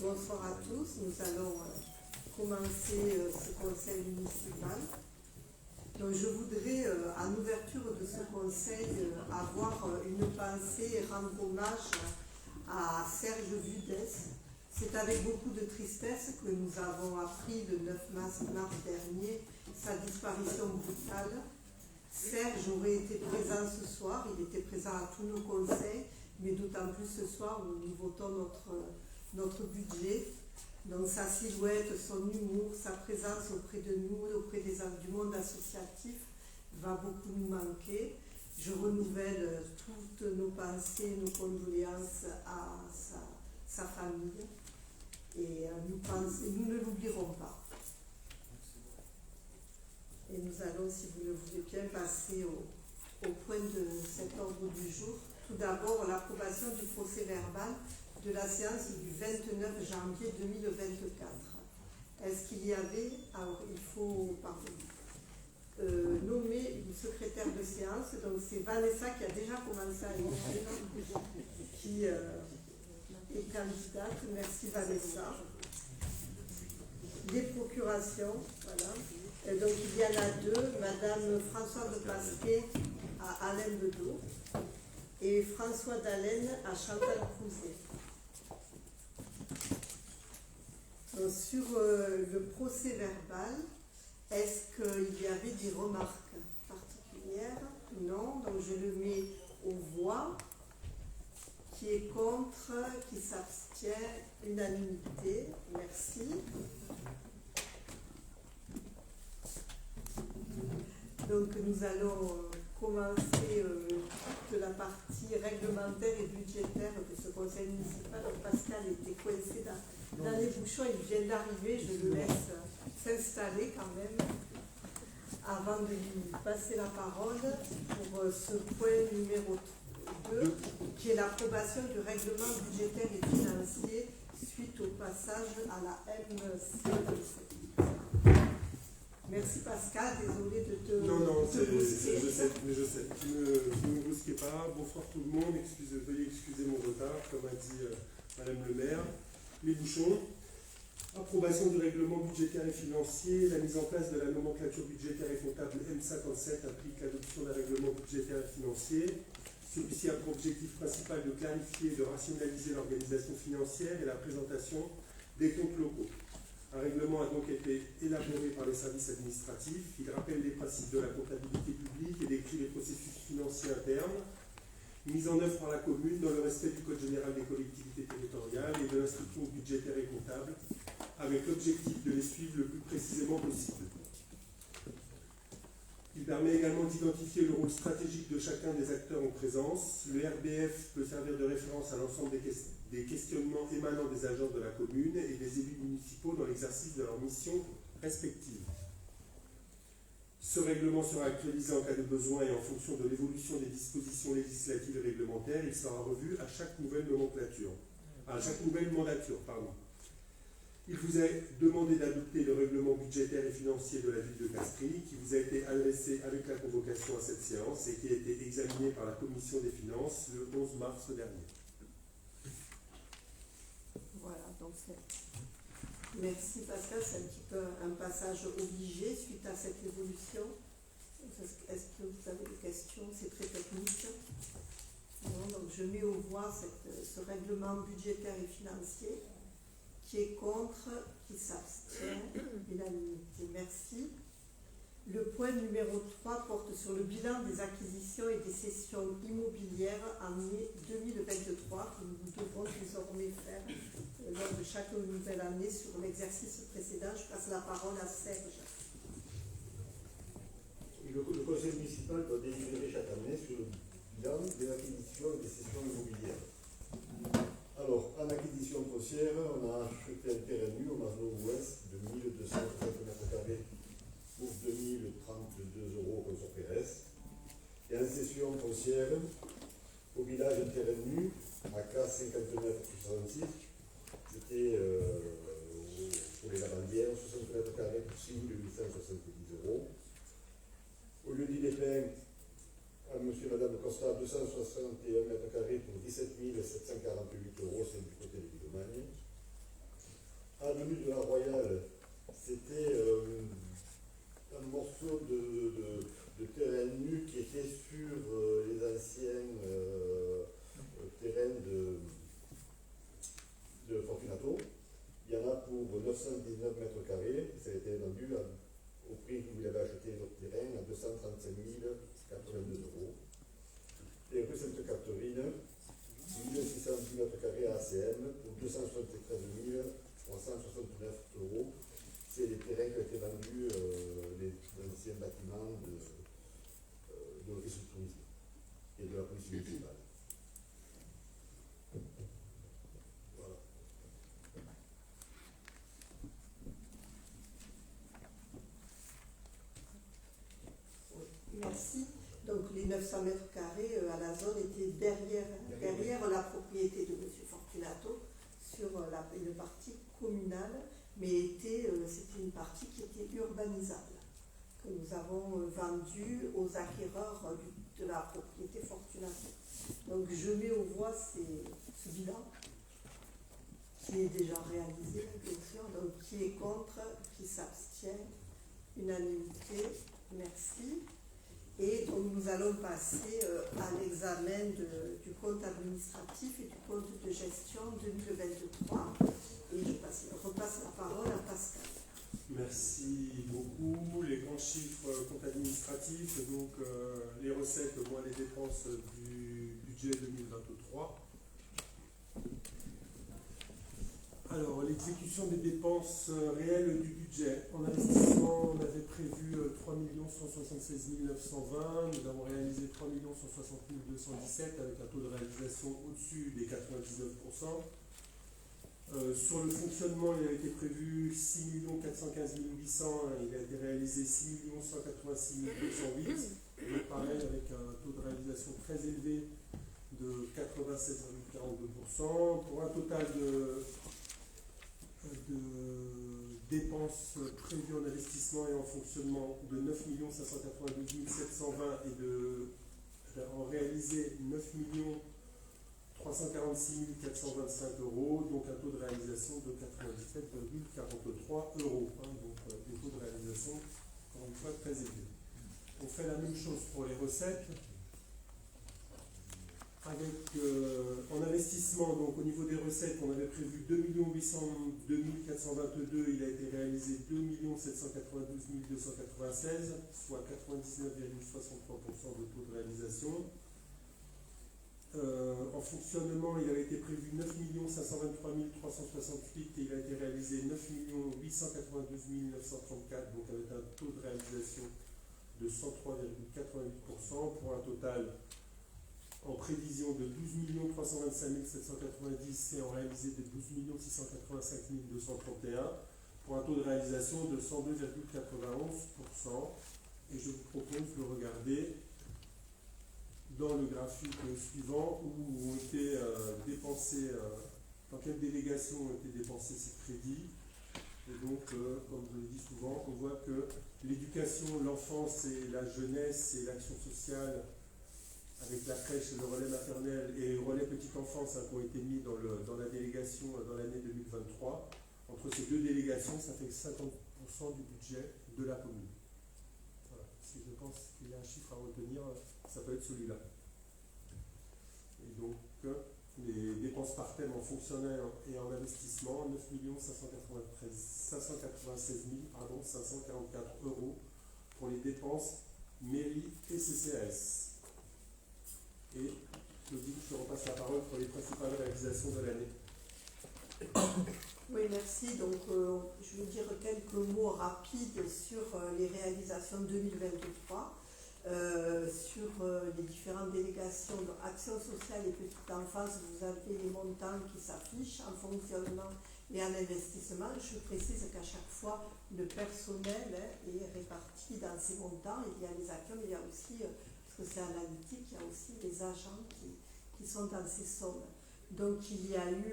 Bonsoir à tous. Nous allons commencer ce conseil municipal. Donc, je voudrais, en ouverture de ce conseil, avoir une pensée et rendre hommage à Serge Vudès. C'est avec beaucoup de tristesse que nous avons appris le 9 mars dernier sa disparition brutale. Serge aurait été présent ce soir, il était présent à tous nos conseils, mais d'autant plus ce soir où nous votons notre budget. Donc sa silhouette, son humour, sa présence auprès de nous, auprès du monde associatif va beaucoup nous manquer. Je renouvelle toutes nos pensées, nos condoléances à sa famille et nous ne l'oublierons pas. Et nous allons, si vous le voulez bien, passer au point de cet ordre du jour. Tout d'abord, l'approbation du procès verbal de la séance du 29 janvier 2024. Est-ce qu'il y avait, alors il faut nommer une secrétaire de séance, donc c'est Vanessa qui a déjà commencé à écrire, qui est candidate. Merci Vanessa. Les procurations, voilà. Et donc il y en a deux, Madame Françoise de Pasquet à Alain Bedeau et François Dallène à Chantal Crouzet. Donc, sur le procès verbal, est-ce qu'il y avait des remarques particulières? Non, donc je le mets aux voix. Qui est contre, qui s'abstient, unanimité. Merci. Donc nous allons commencer toute la partie réglementaire et budgétaire de ce conseil municipal. Donc Pascal était coincé dans les bouchons, il vient d'arriver, je le laisse s'installer quand même avant de lui passer la parole pour ce point numéro 2, qui est l'approbation du règlement budgétaire et financier suite au passage à la MC. Merci Pascal, désolé de te... Non, je sais. Ne me brusquez pas. Bonsoir tout le monde, veuillez excuser mon retard, comme a dit Madame le maire. Les bouchons. Approbation du règlement budgétaire et financier. La mise en place de la nomenclature budgétaire et comptable M57 implique l'adoption d'un règlement budgétaire et financier. Celui-ci a pour objectif principal de clarifier et de rationaliser l'organisation financière et la présentation des comptes locaux. Un règlement a donc été élaboré par les services administratifs. Il rappelle les principes de la comptabilité publique et décrit les processus financiers internes mis en œuvre par la commune dans le respect du Code général des collectivités territoriales et de l'instruction budgétaire et comptable, avec l'objectif de les suivre le plus précisément possible. Il permet également d'identifier le rôle stratégique de chacun des acteurs en présence. Le RBF peut servir de référence à l'ensemble des questionnements émanant des agents de la commune et des élus municipaux dans l'exercice de leurs missions respectives. Ce règlement sera actualisé en cas de besoin et en fonction de l'évolution des dispositions législatives et réglementaires. Il sera revu à chaque nouvelle mandature. Il vous est demandé d'adopter le règlement budgétaire et financier de la ville de Castries, qui vous a été adressé avec la convocation à cette séance et qui a été examiné par la commission des finances le 11 mars dernier. Voilà, donc merci Pascal, c'est un petit peu un passage obligé suite à cette évolution. Est-ce que vous avez des questions? C'est très technique. Non, donc je mets aux voix ce règlement budgétaire et financier. Qui est contre, qui s'abstient, unanimité. Merci. Le point numéro 3 porte sur le bilan des acquisitions et des cessions immobilières en mai 2023 que nous devrons désormais faire lors de chaque nouvelle année sur l'exercice précédent. Je passe la parole à Serge. Le conseil municipal doit délibérer chaque année sur le bilan des acquisitions et des cessions immobilières. Alors, en acquisition foncière, on a acheté un terrain nu au Maslow Ouest de 1260 m² pour 2032 € au Consort Pérez. Et en cession foncière, au village, un terrain nu à K59+66, c'était pour les lavandières, 60 m² pour 6 870 €. Au lieu dit des pins, à monsieur et madame Costa, 261 m² pour 17 748 €, c'est du côté de Villedomagne. l'avenue de la Royale, c'était un morceau de terrain nu qui était sur les anciens terrains de Fortunato. Il y en a pour 919 mètres carrés. Ça a été vendu au prix où il avait acheté notre terrain à 235 082 euros. Et rue Sainte-Catherine, 1610 mètres carrés à ACM pour 273 369 euros. C'est les terrains qui ont été vendus, les anciens bâtiments de l'Office du tourisme et de la police municipale. Voilà. Merci. Donc les 900 mètres carrés à la zone étaient derrière la propriété de M. Fortunato sur une partie communale, mais c'était une partie qui était urbanisable, que nous avons vendue aux acquéreurs de la propriété Fortunato. Donc je mets aux voix ce bilan qui est déjà réalisé, bien sûr. Donc qui est contre, qui s'abstient, unanimité, merci. Et donc nous allons passer à l'examen du compte administratif et du compte de gestion 2023. Et je repasse la parole à Pascal. Merci beaucoup. Les grands chiffres compte administratif, donc les recettes moins les dépenses du budget 2023. Alors, l'exécution des dépenses réelles du budget. En investissement, on avait prévu 3 176 920. Nous avons réalisé 3 160 217 avec un taux de réalisation au-dessus des 99%. Sur le fonctionnement, il a été prévu 6 415 800. Il a été réalisé 6 186 208. Donc, pareil, avec un taux de réalisation très élevé de 96,42%. Pour un total de dépenses prévues en investissement et en fonctionnement de 9 592 720 et en réalisé 9 346 425 euros, donc un taux de réalisation de 97,43 euros. Donc des taux de réalisation, encore une fois, très élevés. On fait la même chose pour les recettes. Avec, en investissement, donc au niveau des recettes, on avait prévu 2 802 422, il a été réalisé 2 792 296, soit 99,63% de taux de réalisation. En fonctionnement, il avait été prévu 9 523 368 et il a été réalisé 9 892 934, donc avec un taux de réalisation de 103,88% pour un total en prévision de 12 325 790 et en réalisé de 12 685 231 pour un taux de réalisation de 102,91%. Et je vous propose de regarder dans le graphique suivant où ont été dépensés, dans quelle délégation ont été dépensés ces crédits. Et donc, comme je le dis souvent, on voit que l'éducation, l'enfance et la jeunesse et l'action sociale avec la crèche, le relais maternel et le relais petite enfance qui ont été mis dans la délégation dans l'année 2023. Entre ces deux délégations, ça fait 50% du budget de la commune. Voilà. Si je pense qu'il y a un chiffre à retenir, ça peut être celui-là. Et donc, les dépenses par thème en fonctionnaire et en investissement, 9 596 544 euros pour les dépenses mairie et CCAS. Et je repasse la parole pour les principales réalisations de l'année. Oui, merci. Donc, je vais dire quelques mots rapides sur les réalisations 2023, sur les différentes délégations d'Action sociale et petite enfance. Vous avez les montants qui s'affichent en fonctionnement et en investissement. Je précise qu'à chaque fois, le personnel est réparti dans ces montants. Il y a les actions, mais il y a aussi, parce que c'est analytique, il y a aussi les agents qui sont dans ces sommes. Donc, il y a eu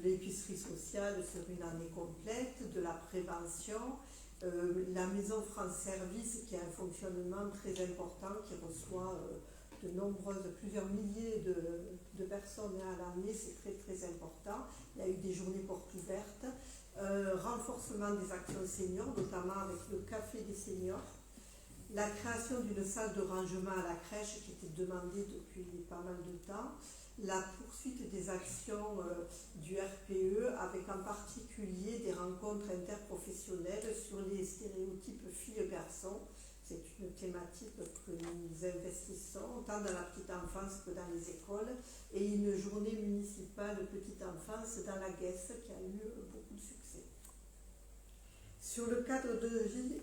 l'épicerie sociale sur une année complète, de la prévention, la maison France Service qui a un fonctionnement très important, qui reçoit plusieurs milliers de personnes à l'année, c'est très très important. Il y a eu des journées portes ouvertes. renforcement des actions seniors, notamment avec le café des seniors, la création d'une salle de rangement à la crèche qui était demandée depuis pas mal de temps, la poursuite des actions du RPE avec en particulier des rencontres interprofessionnelles sur les stéréotypes filles-garçons. C'est une thématique que nous investissons tant dans la petite enfance que dans les écoles, et une journée municipale de petite enfance dans la Guesse qui a eu beaucoup de succès. Sur le cadre de vie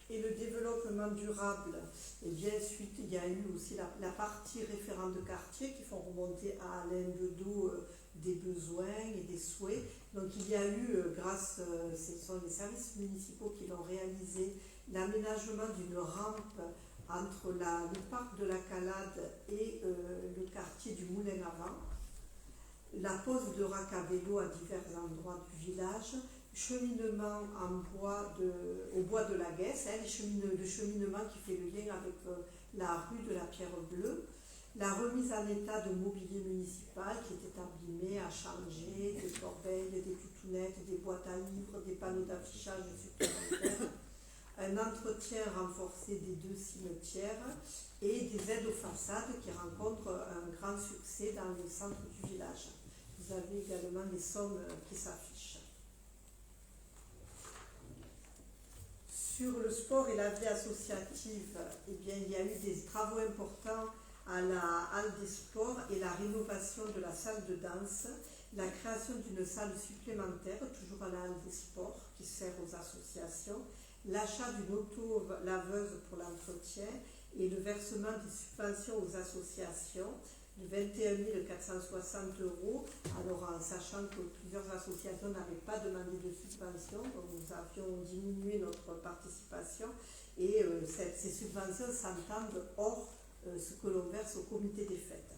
et le développement durable, et bien ensuite il y a eu aussi la partie référent de quartier qui font remonter à Alain Bedeau des besoins et des souhaits. Donc il y a eu, ce sont les services municipaux qui l'ont réalisé, l'aménagement d'une rampe entre le parc de la Calade et le quartier du Moulin à Vent, la pose de rack à vélo à divers endroits du village, cheminement au bois de la Guesse, le cheminement qui fait le lien avec la rue de la Pierre Bleue, la remise en état de mobilier municipal qui était abîmé, à changer, des corbeilles, des toutounettes, des boîtes à livres, des panneaux d'affichage supplémentaires, un entretien renforcé des 2 cimetières et des aides aux façades qui rencontrent un grand succès dans le centre du village. Vous avez également les sommes qui s'affichent. Sur le sport et la vie associative, eh bien, il y a eu des travaux importants à la halle des sports et la rénovation de la salle de danse, la création d'une salle supplémentaire, toujours à la halle des sports, qui sert aux associations, l'achat d'une auto-laveuse pour l'entretien et le versement des subventions aux associations de 21 460 €, alors en sachant que plusieurs associations n'avaient pas demandé de subvention, donc nous avions diminué notre participation, et ces subventions s'entendent hors ce que l'on verse au comité des fêtes.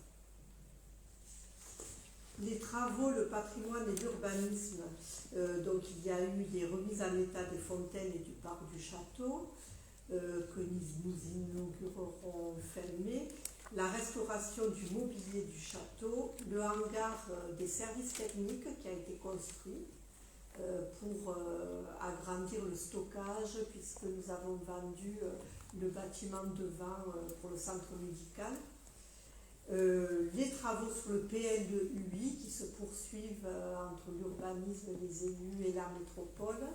Les travaux, le patrimoine et l'urbanisme, donc il y a eu des remises en état des fontaines et du parc du château, que nous inaugurerons fin mai, la restauration du mobilier du château, le hangar des services techniques qui a été construit pour agrandir le stockage, puisque nous avons vendu le bâtiment devant pour le centre médical. Les travaux sur le PL de UI qui se poursuivent entre l'urbanisme, les élus et la métropole,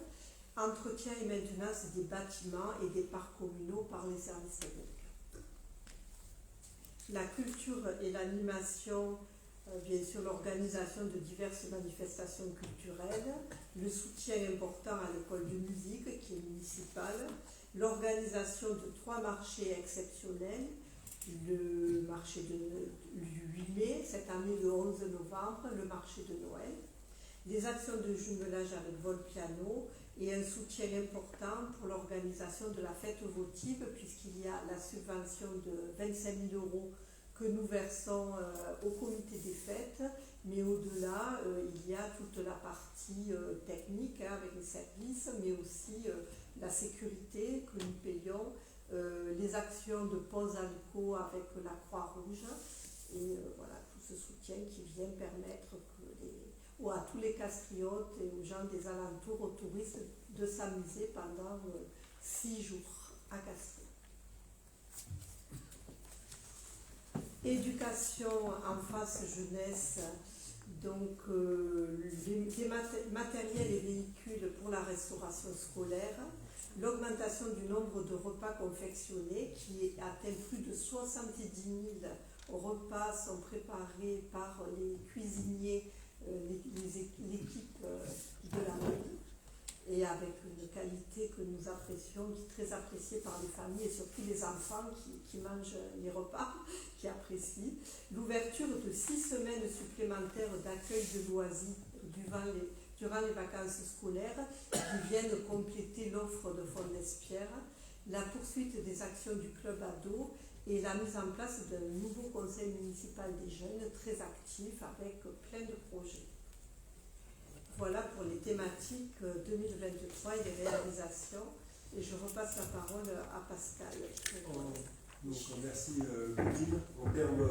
entretien et maintenance des bâtiments et des parcs communaux par les services techniques. La culture et l'animation, bien sûr l'organisation de diverses manifestations culturelles, le soutien important à l'école de musique qui est municipale, l'organisation de 3 marchés exceptionnels, le marché du 8 mai, cette année le 11 novembre, le marché de Noël, des actions de jumelage avec vol piano et un soutien important pour l'organisation de la fête votive, puisqu'il y a la subvention de 25 000 € que nous versons au comité des fêtes, mais au-delà, il y a toute la partie technique avec les services, mais aussi la sécurité que nous payons, les actions de pause amicaux avec la Croix-Rouge, et voilà, tout ce soutien qui vient permettre à tous les castriotes et aux gens des alentours, aux touristes, de s'amuser pendant 6 jours à Castries. Éducation en face jeunesse, donc des matériels et véhicules pour la restauration scolaire, l'augmentation du nombre de repas confectionnés qui atteint plus de 70 000 repas sont préparés par les cuisiniers, l'équipe de la mairie, et avec une qualité que nous apprécions, qui est très appréciée par les familles et surtout les enfants qui mangent les repas, qui apprécient. L'ouverture de 6 semaines supplémentaires d'accueil de loisirs durant les vacances scolaires qui viennent compléter l'offre de Fonds d'Espierre, la poursuite des actions du club ado et la mise en place d'un nouveau conseil municipal des jeunes très actif avec plein de projets. Voilà pour les thématiques 2023 et les réalisations. Et je repasse la parole à Pascal. Donc, merci Ludine. En termes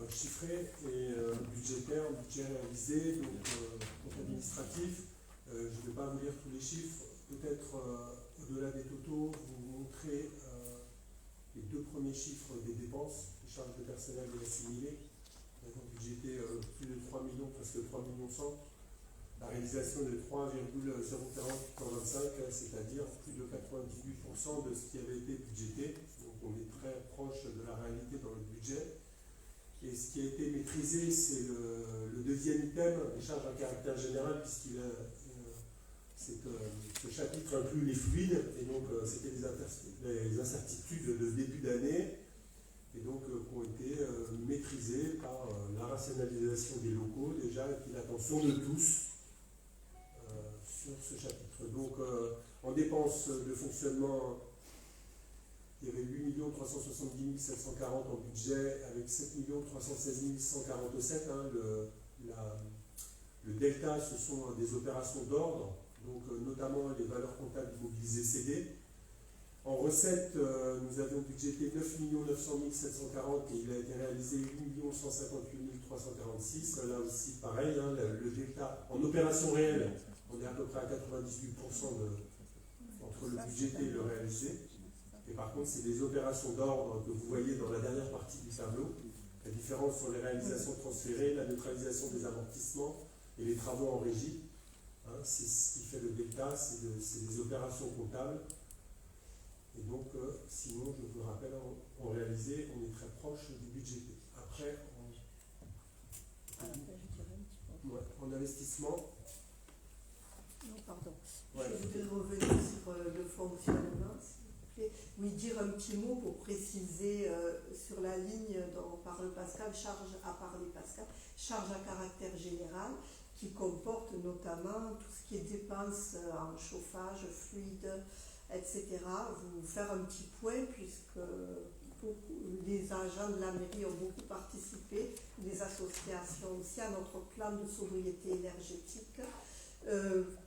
chiffrés et budgétaires, budget réalisé, donc administratif, Je ne vais pas vous lire tous les chiffres, peut-être au-delà des totaux, vous montrer les deux premiers chiffres des dépenses, les charges de personnel et assimilées. Nous avons budgété plus de 3 millions, presque 3 millions 100. La réalisation de 3,04025, c'est-à-dire plus de 98% de ce qui avait été budgété. Donc on est très proche de la réalité dans le budget. Et ce qui a été maîtrisé, c'est le deuxième item, les charges à caractère général, puisqu'il a ce chapitre inclut les fluides, et donc c'était les incertitudes de début d'année, et donc qui ont été maîtrisées par la rationalisation des locaux déjà, et puis l'attention de tous sur ce chapitre. Donc en dépenses de fonctionnement, il y avait 8 370 740 en budget, avec 7 316 147. Le delta, ce sont des opérations d'ordre, donc notamment les valeurs comptables immobilisées cédées. En recettes, nous avions budgété 9 900 740 et il a été réalisé 8 158 346. Là aussi, pareil, le delta en opération réelle, on est à peu près à 98% entre le budgété et le réalisé. Et par contre, c'est des opérations d'ordre que vous voyez dans la dernière partie du tableau. La différence sur les réalisations transférées, la neutralisation des amortissements et les travaux en régie. C'est ce qui fait le delta, c'est des opérations comptables. Et donc, sinon, je vous le rappelle, en réalisé, on est très proche du budgété. Après, en investissement. Non, pardon. Ouais. Je voudrais revenir sur le fonctionnement, s'il vous plaît. Oui, dire un petit mot pour préciser sur la ligne dont parle Pascal, charge à parler Pascal, charge à caractère général, qui comporte notamment tout ce qui est dépenses en chauffage, fluide, etc. Vous faire un petit point puisque les agents de la mairie ont beaucoup participé, les associations aussi, à notre plan de sobriété énergétique.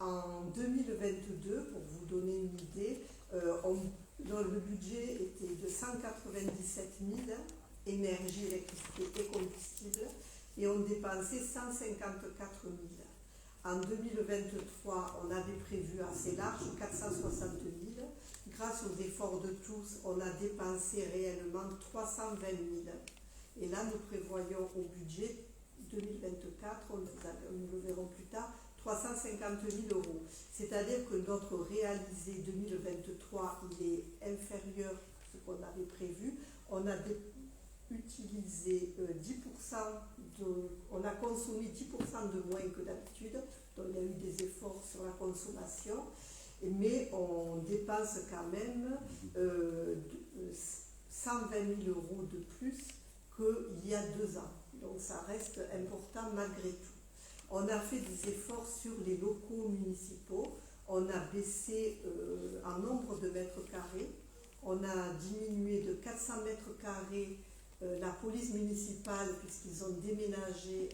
En 2022, pour vous donner une idée, le budget était de 197 000, énergie, électricité et combustible, et on dépensait 154 000. En 2023, on avait prévu assez large, 460 000. Grâce aux efforts de tous, on a dépensé réellement 320 000. Et là, nous prévoyons au budget 2024, nous le verrons plus tard, 350 000 euros. C'est-à-dire que notre réalisé 2023, il est inférieur à ce qu'on avait prévu. On a utilisé 10%, on a consommé 10% de moins que d'habitude, donc il y a eu des efforts sur la consommation, mais on dépense quand même 120 000 euros de plus qu'il y a 2 ans. Donc ça reste important malgré tout. On a fait des efforts sur les locaux municipaux, on a baissé en nombre de mètres carrés, on a diminué de 400 mètres carrés la police municipale, puisqu'ils ont déménagé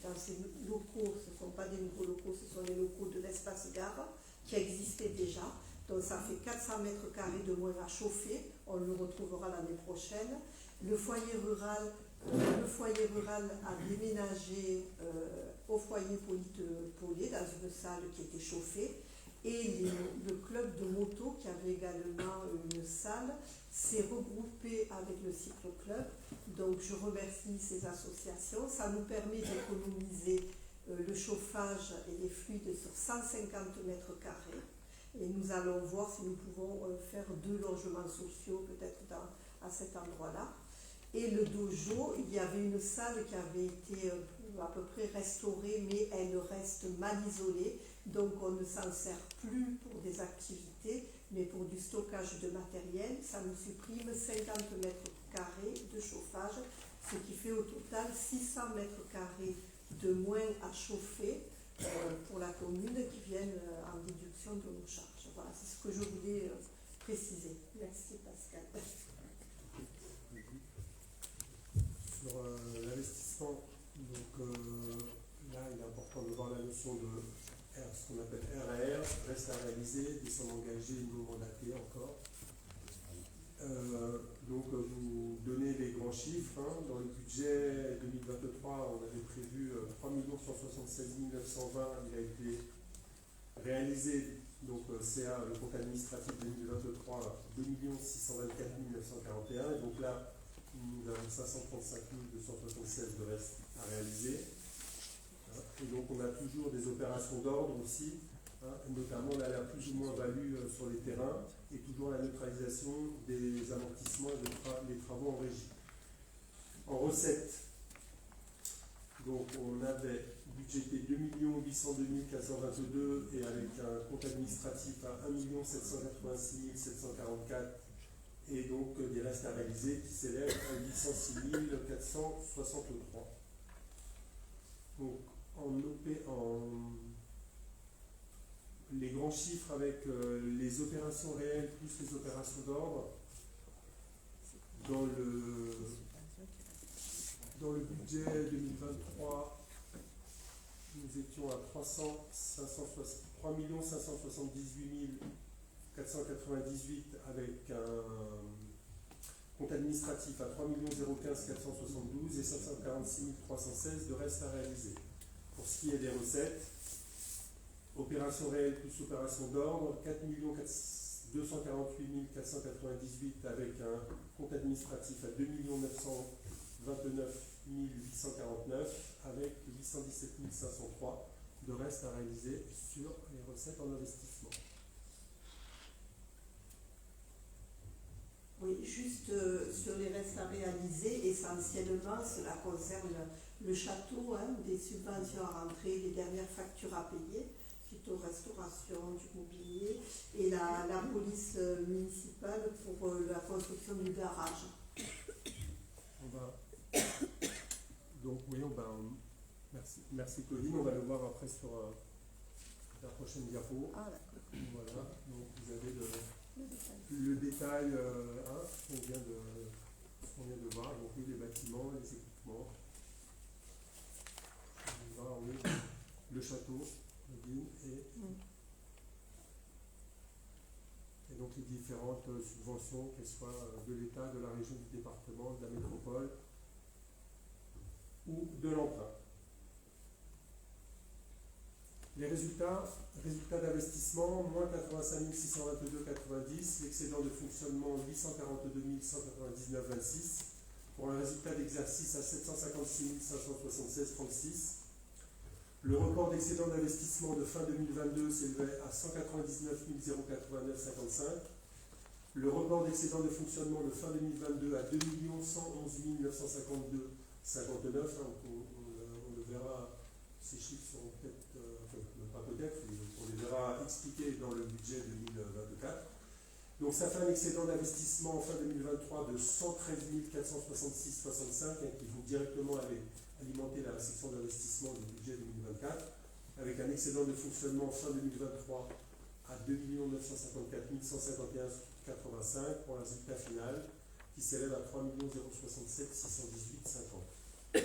dans ces locaux. Ce ne sont pas des nouveaux locaux, ce sont les locaux de l'espace gare qui existaient déjà. Donc ça fait 400 mètres carrés de moins à chauffer, on le retrouvera l'année prochaine. Le foyer rural a déménagé au foyer Paulet, dans une salle qui était chauffée. Et le club de moto, qui avait également une salle, s'est regroupé avec le cyclo-club. Donc je remercie ces associations. Ça nous permet d'économiser le chauffage et les fluides sur 150 mètres carrés. Et nous allons voir si nous pouvons faire 2 logements sociaux peut-être à cet endroit-là. Et le dojo, il y avait une salle qui avait été à peu près restaurée, mais elle reste mal isolée. Donc on ne s'en sert plus pour des activités, mais pour du stockage de matériel. Ça nous supprime 50 mètres carrés de chauffage, ce qui fait au total 600 mètres carrés de moins à chauffer pour la commune qui viennent en déduction de nos charges. Voilà, c'est ce que je voulais préciser. Merci Pascal. Sur l'investissement, donc là il est important de voir la notion de ce qu'on appelle RR, reste à réaliser, des sommes engagées non mandatées encore. Donc vous donnez les grands chiffres. Dans le budget 2023, on avait prévu 3 176 920, il a été réalisé, donc CA, le compte administratif 2023, 2 624 941. Et donc là, nous avons 535 276 de reste à réaliser. Et donc on a toujours des opérations d'ordre aussi, notamment là, la plus ou moins value sur les terrains et toujours la neutralisation des amortissements et des travaux en régie. En recettes, donc on avait budgété 2 802 422 et avec un compte administratif à 1 786 744 et donc des restes à réaliser qui s'élèvent à 806 463. Donc les grands chiffres avec les opérations réelles plus les opérations d'ordre, dans le budget 2023, nous étions à 3 578 498 avec un compte administratif à 3 015 472 et 546 316 de reste à réaliser. Pour ce qui est des recettes, opération réelle plus opération d'ordre, 4 248 498 avec un compte administratif à 2 929 849 avec 817 503 de reste à réaliser sur les recettes en investissement. Oui, juste sur les restes à réaliser, essentiellement, cela concerne le château, des subventions à rentrer, les dernières factures à payer, phytorestauration, du mobilier, et la police municipale pour la construction du garage. Donc oui, merci Claudine, on va le voir après sur la prochaine diapo. Ah d'accord. Voilà, donc vous avez le détail qu'on vient de voir, donc oui, les bâtiments, les équipements. On va voir, oui, le château, Claudine, et donc les différentes subventions, qu'elles soient de l'État, de la région, du département, de la métropole ou de l'emprunt. Les résultats d'investissement, moins 85 622,90, l'excédent de fonctionnement 842 199,26, pour un résultat d'exercice à 756 576,36. Le report d'excédent d'investissement de fin 2022 s'élevait à 199 089,55. Le report d'excédent de fonctionnement de fin 2022 à 2 111 952,59. On le verra, ces chiffres sont peut-être, pas peut-être, on les verra expliqués dans le budget 2024. Donc ça fait un excédent d'investissement en fin 2023 de 113 466,65 qui vont directement alimenter la section d'investissement du budget 2024, avec un excédent de fonctionnement fin 2023 à 2 954 151,85 pour un résultat final qui s'élève à 3 067 618,50.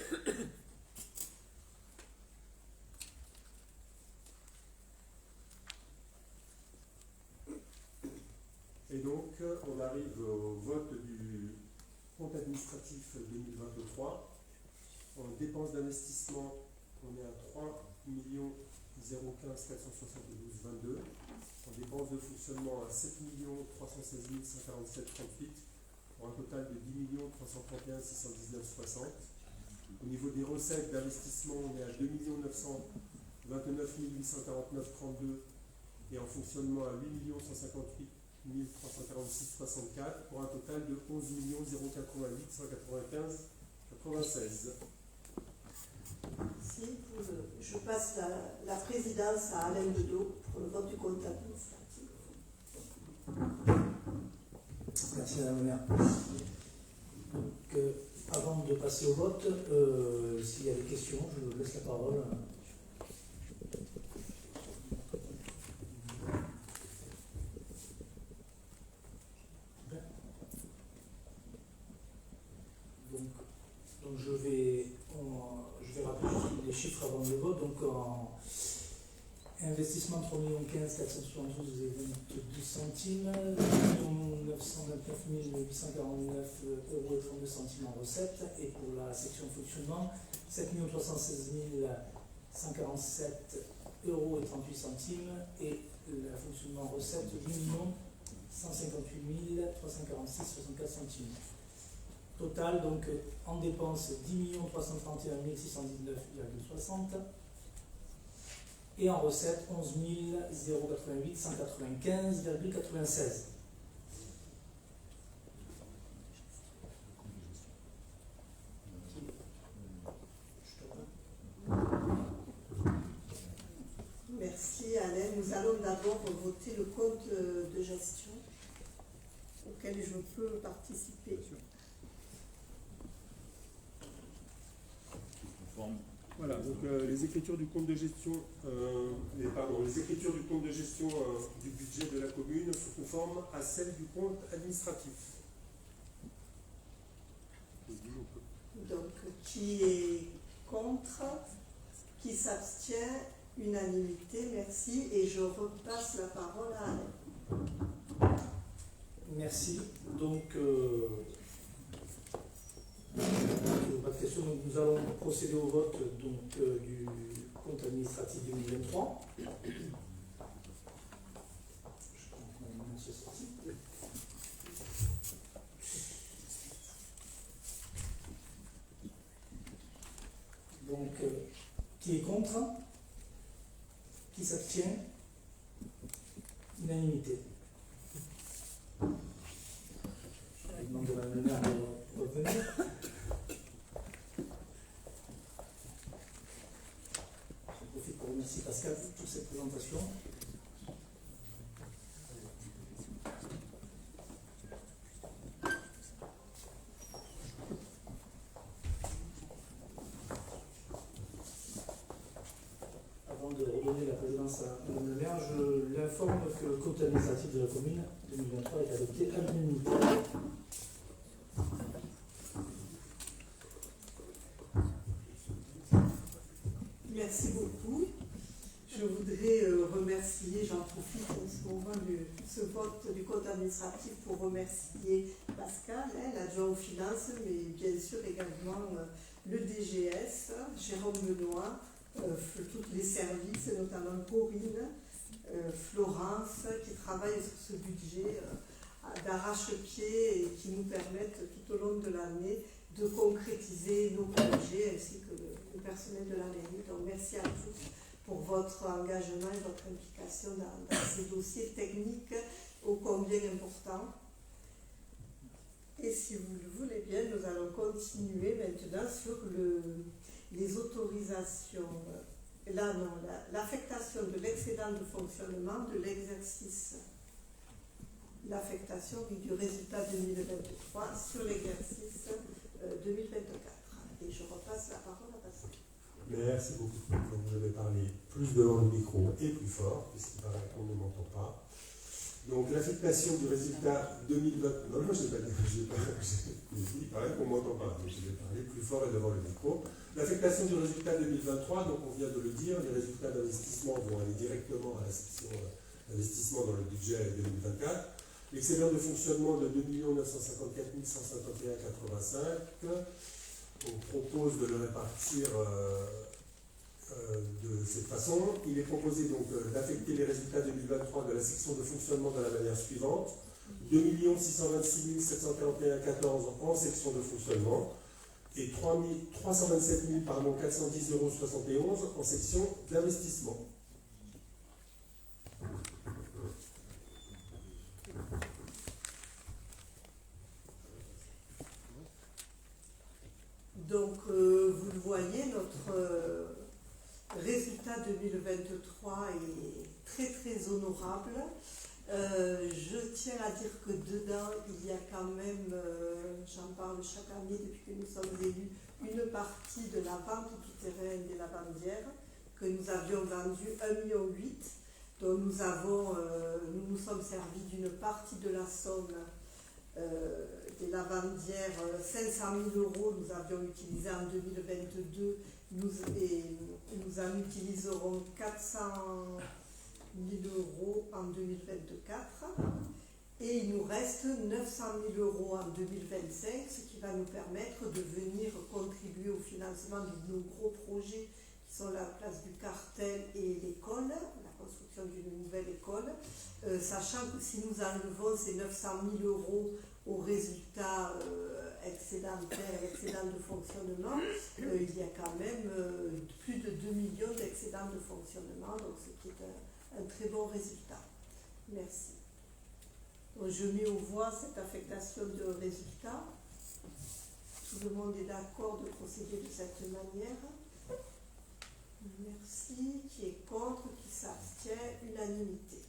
Et donc, on arrive au vote du compte administratif 2023. En dépenses d'investissement, on est à 3 015 472,22. En dépenses de fonctionnement, à 7 316 147,38. Pour un total de 10 331 619,60. Au niveau des recettes d'investissement, on est à 2 929 849,32. Et en fonctionnement, à 8 158 346,64 pour un total de 11 088 195,96. Je passe la présidence à Alain Dedeau pour le vote du compte administratif. Merci Madame la maire. Donc, avant de passer au vote, s'il y a des questions, je vous laisse la parole. Donc je vais rappeler juste les chiffres avant le vote. Donc en investissement 3 15 472,22 centimes, 929 849 € et 32 centimes en recettes, et pour la section fonctionnement 7 316 147 euros et 38 centimes et le fonctionnement recette 8 158 346 64 centimes. Total, donc en dépenses 10 331 619,60 et en recettes 11 088 195,96. Merci Alain. Nous allons d'abord voter le compte de gestion auquel je peux participer. Voilà, donc les écritures du compte de gestion, les écritures du compte de gestion du budget de la commune sont conformes à celles du compte administratif. Donc, qui est contre? Qui s'abstient? Unanimité, merci. Et je repasse la parole à Alain. Merci. Donc, pas de questions. Donc, nous allons procéder au vote du compte administratif 2023. Je prends ceci. Donc, qui est contre? Qui s'abstient? Unanimité. Je demande à Mme le maire de revenir. Je profite pour remercier Pascal pour toute cette présentation. Avant de redonner la présidence à Mme le maire, je l'informe que le compte administratif de la commune 2023 est adopté à l'unanimité. Merci beaucoup. Je voudrais remercier, j'en profite en ce moment de ce vote du compte administratif pour remercier Pascal, l'adjoint aux finances, mais bien sûr également le DGS, Jérôme Benoît, tous les services, notamment Corinne, Florence, qui travaillent sur ce budget d'arrache-pied et qui nous permettent tout au long de l'année de concrétiser nos projets ainsi que le personnel de la mairie. Donc merci à tous pour votre engagement et votre implication dans ces dossiers techniques ô combien importants. Et si vous le voulez bien, nous allons continuer maintenant sur les autorisations. Là, non, l'affectation de l'excédent de fonctionnement de l'exercice. L'affectation du résultat 2023 sur l'exercice 2024. Et je repasse la parole à Pascal. Merci beaucoup. Donc je vais parler plus devant le micro et plus fort, puisqu'il paraît qu'on ne m'entend pas. Donc l'affectation du résultat 2020. Non, je n'ai pas dit. Il paraît qu'on ne m'entend pas. Donc je vais parler plus fort et devant le micro. L'affectation du résultat 2023, donc on vient de le dire, les résultats d'investissement vont aller directement à la section d'investissement dans le budget 2024. L'excédent de fonctionnement de 2 954 151,85. On propose de le répartir de cette façon. Il est proposé donc d'affecter les résultats 2023 de la section de fonctionnement de la manière suivante. 2 626 741,14 en section de fonctionnement et 327 410,71 € en section d'investissement. Donc, vous le voyez, notre résultat 2023 est très très honorable. Je tiens à dire que dedans, il y a quand même, j'en parle chaque année depuis que nous sommes élus, une partie de la vente du terrain des lavandières que nous avions vendu 1,8 million. Donc nous nous sommes servis d'une partie de la somme des lavandières, 500 000 € nous avions utilisé en 2022, nous en utiliserons 400 000 € en 2024 et il nous reste 900 000 € en 2025, ce qui va nous permettre de venir contribuer au financement de nos gros projets qui sont la place du Cartel et l'école, la construction d'une nouvelle école, sachant que si nous enlevons ces 900 000 euros au résultat excédentaire, excédent de fonctionnement, il y a quand même plus de 2 millions d'excédents de fonctionnement, donc ce qui est un très bon résultat. Merci. Donc je mets aux voix cette affectation de résultat. Tout le monde est d'accord de procéder de cette manière. Merci. Qui est contre? Qui s'abstient? Unanimité.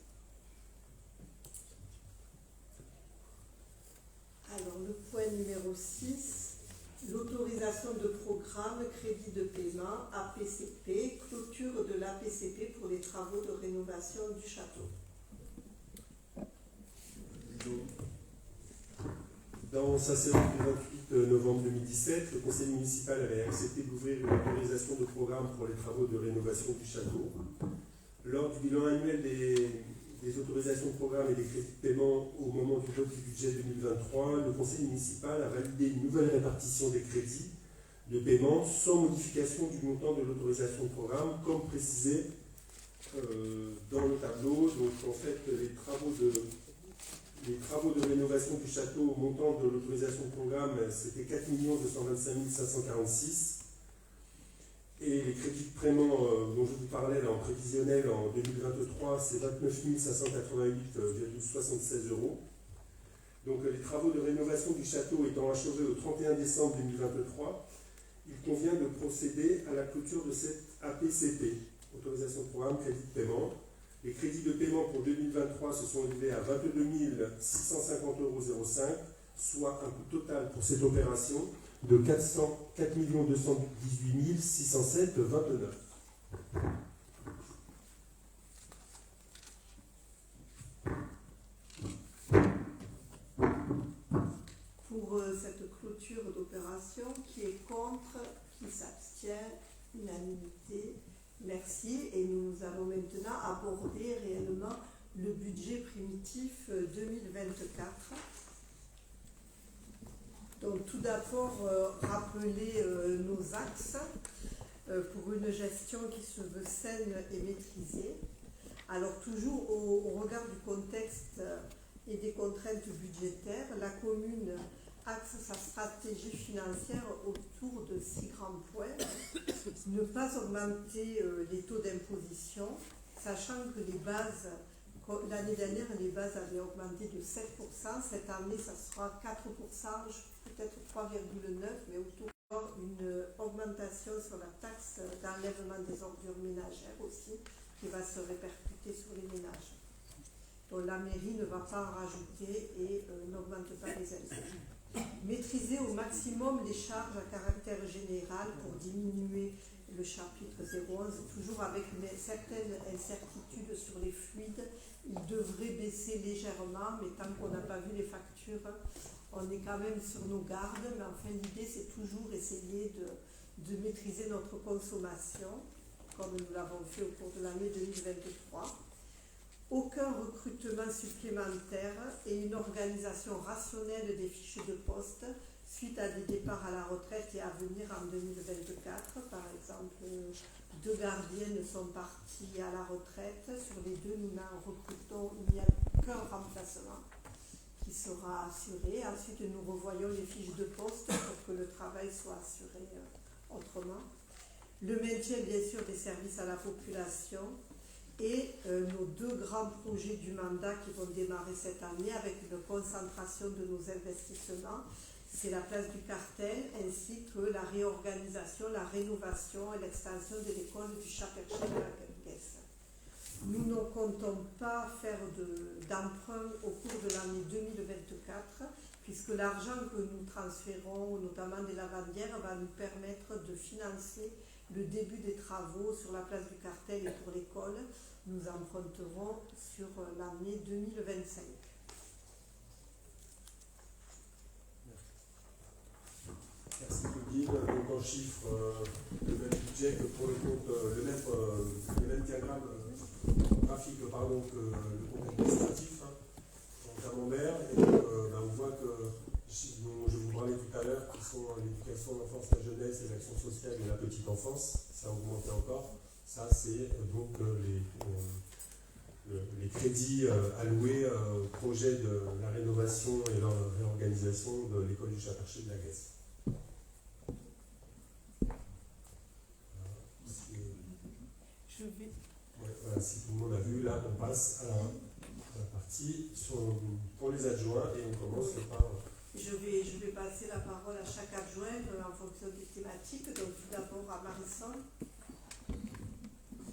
Alors, le point numéro 6, l'autorisation de programme, crédit de paiement, APCP, clôture de l'APCP pour les travaux de rénovation du château. Dans sa séance du 28 novembre 2017, le conseil municipal avait accepté d'ouvrir une autorisation de programme pour les travaux de rénovation du château. Lors du bilan annuel des autorisations de programme et des crédits de paiement au moment du vote du budget 2023, le conseil municipal a validé une nouvelle répartition des crédits de paiement sans modification du montant de l'autorisation de programme, comme précisé dans le tableau. Donc en fait, les travaux de rénovation du château au montant de l'autorisation de programme, c'était 4 225 546. Et les crédits de paiement dont je vous parlais là, en prévisionnel en 2023, c'est 29 588,76 euros. Donc les travaux de rénovation du château étant achevés au 31 décembre 2023, il convient de procéder à la clôture de cette APCP, autorisation de programme, crédit de paiement. Les crédits de paiement pour 2023 se sont élevés à 22 650,05 euros, soit un coût total pour cette opération de 4 218 607,29. Pour cette clôture d'opération, qui est contre, qui s'abstient, unanimité. Merci. Et nous allons maintenant aborder réellement le budget primitif 2024. Donc tout d'abord, rappeler nos axes pour une gestion qui se veut saine et maîtrisée. Alors toujours au regard du contexte et des contraintes budgétaires, la commune axe sa stratégie financière autour de 6 grands points. Ne pas augmenter les taux d'imposition, sachant que les bases, l'année dernière, les bases avaient augmenté de 7%. Cette année, ça sera 4%, peut-être 3,9%, mais autour une augmentation sur la taxe d'enlèvement des ordures ménagères aussi, qui va se répercuter sur les ménages. Donc la mairie ne va pas en rajouter et n'augmente pas les impôts. Maîtriser au maximum les charges à caractère général pour diminuer le chapitre 011, toujours avec certaines incertitudes sur les fluides. Il devrait baisser légèrement, mais tant qu'on n'a pas vu les factures, on est quand même sur nos gardes. Mais enfin, l'idée, c'est toujours essayer de maîtriser notre consommation, comme nous l'avons fait au cours de l'année 2023. Aucun recrutement supplémentaire et une organisation rationnelle des fiches de poste suite à des départs à la retraite et à venir en 2024. Par exemple, 2 gardiennes sont parties à la retraite. Sur les 2, nous n'en recrutons, il n'y a qu'un remplacement qui sera assuré. Ensuite, nous revoyons les fiches de poste pour que le travail soit assuré autrement. Le maintien, bien sûr, des services à la population. Et nos 2 grands projets du mandat qui vont démarrer cette année avec une concentration de nos investissements, c'est la place du Cartel ainsi que la réorganisation, la rénovation et l'extension de l'école du Chapercher de la Guesse. Nous ne comptons pas faire d'emprunt au cours de l'année 2024 puisque l'argent que nous transférons, notamment des lavandières, va nous permettre de financer le début des travaux sur la place du Cartel et pour l'école. Nous emprunterons sur l'année 2025. Merci Claudine. Donc en chiffres, le même budget que pour le compte, le même diagramme graphique que le compte administratif en camembert. Et donc, on voit que dont je vous parlais tout à l'heure, qui sont l'éducation, l'enfance, la jeunesse et l'action sociale. maternelle et la petite enfance, ça a augmenté encore. Ça, c'est donc les crédits alloués au projet de la rénovation et la réorganisation de l'école du Chat-Perché de la Guesse. Je vais. Ouais, voilà, si tout le monde a vu, là on passe à la partie pour les adjoints et on commence par. Je vais passer la parole à chaque adjoint en fonction des thématiques. Donc tout d'abord à Marisol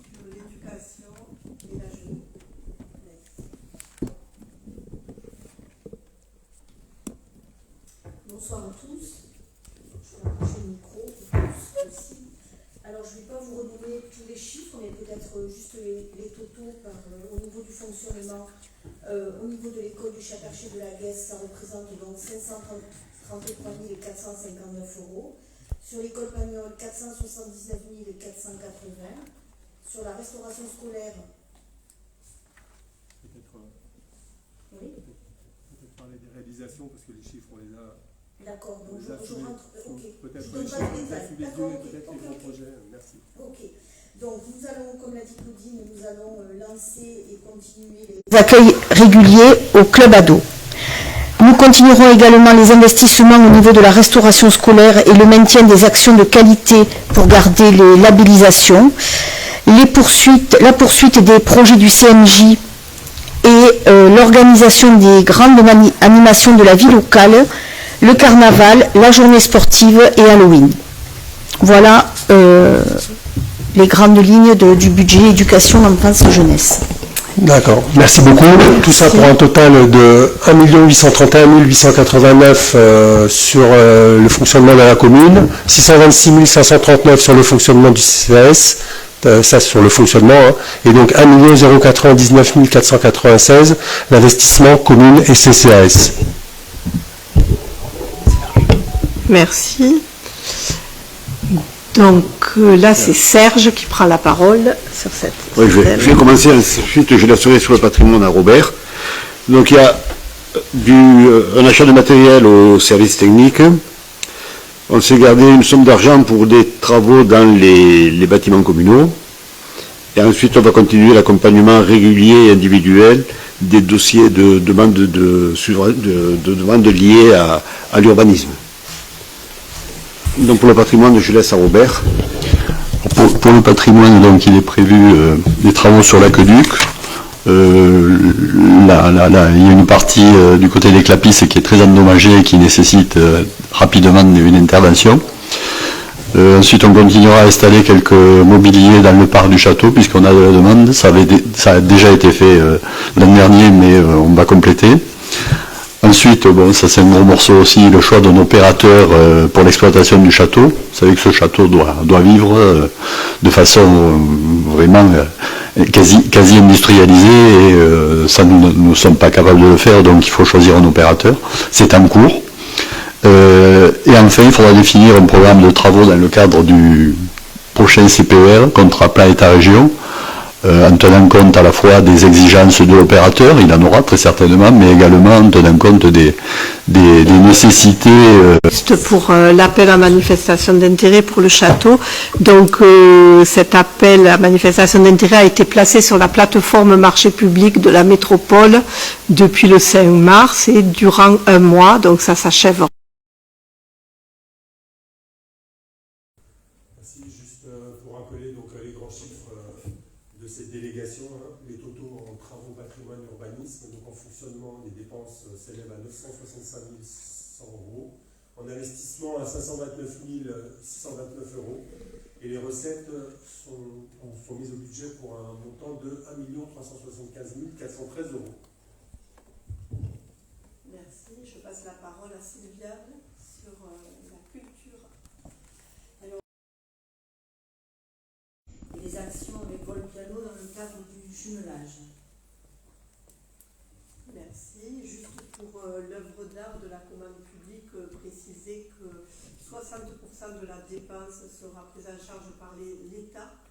sur l'éducation et la jeunesse. Bonsoir à tous. Je vais approcher le micro pour tous aussi. Alors, je ne vais pas vous redonner tous les chiffres, mais peut-être juste les totaux au niveau du fonctionnement. Au niveau de l'école du Chat-Perché de la Guesse, ça représente donc 533 459 euros. Sur l'école Pagnol, 479 480. Sur la restauration scolaire, Peut-être parler des réalisations, parce que les chiffres, on les a. d'accord, donc je rentre. Ok. Peut-être Je donne pas de détails. D'accord, ok. peut-être les grands projets. Merci. Ok. Donc nous allons, comme l'a dit Claudine, nous allons lancer et continuer les accueils réguliers au club ado. Nous continuerons également les investissements au niveau de la restauration scolaire et le maintien des actions de qualité pour garder les labellisations, la poursuite des projets du CMJ et l'organisation des grandes animations de la vie locale, le carnaval, la journée sportive et Halloween. Voilà les grandes lignes du budget éducation, enfance et jeunesse. D'accord, merci beaucoup. Tout ça pour un total de 1 831 889 sur le fonctionnement de la commune, 626 539 sur le fonctionnement du CCAS, ça sur le fonctionnement, hein, et donc 1 099 496 l'investissement commune et CCAS. Merci. Donc là, c'est Serge qui prend la parole sur cette. Oui, je vais commencer, ensuite je laisserai sur le patrimoine à Robert. Donc il y a un achat de matériel au service technique. On s'est gardé une somme d'argent pour des travaux dans les bâtiments communaux. Et ensuite, on va continuer l'accompagnement régulier et individuel des dossiers de demande liées à l'urbanisme. Donc pour le patrimoine, je laisse à Robert. Pour le patrimoine, donc, il est prévu des travaux sur l'aqueduc. Là, il y a une partie du côté des Clapisses qui est très endommagée et qui nécessite rapidement une intervention. Ensuite, on continuera à installer quelques mobiliers dans le parc du château, puisqu'on a de la demande. Ça a déjà été fait l'an dernier, mais on va compléter. Ensuite, bon, ça c'est un gros morceau aussi, le choix d'un opérateur pour l'exploitation du château. Vous savez que ce château doit vivre de façon vraiment quasi industrialisée et ça nous ne sommes pas capables de le faire, donc il faut choisir un opérateur. C'est en cours. Et enfin, il faudra définir un programme de travaux dans le cadre du prochain CPER, contrat plan État-région, en tenant compte à la fois des exigences de l'opérateur, il en aura très certainement, mais également en tenant compte des nécessités. Juste pour l'appel à manifestation d'intérêt pour le château. Donc cet appel à manifestation d'intérêt a été placé sur la plateforme marché public de la métropole depuis le 5 mars et durant un mois, donc ça s'achève. Pour rappeler donc, les grands chiffres de cette délégation, hein, les totaux en travaux, patrimoine et urbanisme, donc en fonctionnement, les dépenses s'élèvent à 965 100 euros, en investissement à 529 629 euros, et les recettes sont mises au budget pour un montant de 1 375 413 euros. Merci. Je passe la parole à Sylvia sur la culture. Alors, Les actions avec Vol-Piano dans le cadre du jumelage. Merci. Juste pour l'œuvre d'art de la commande publique, préciser que 60% de la dépense sera prise en charge par l'État.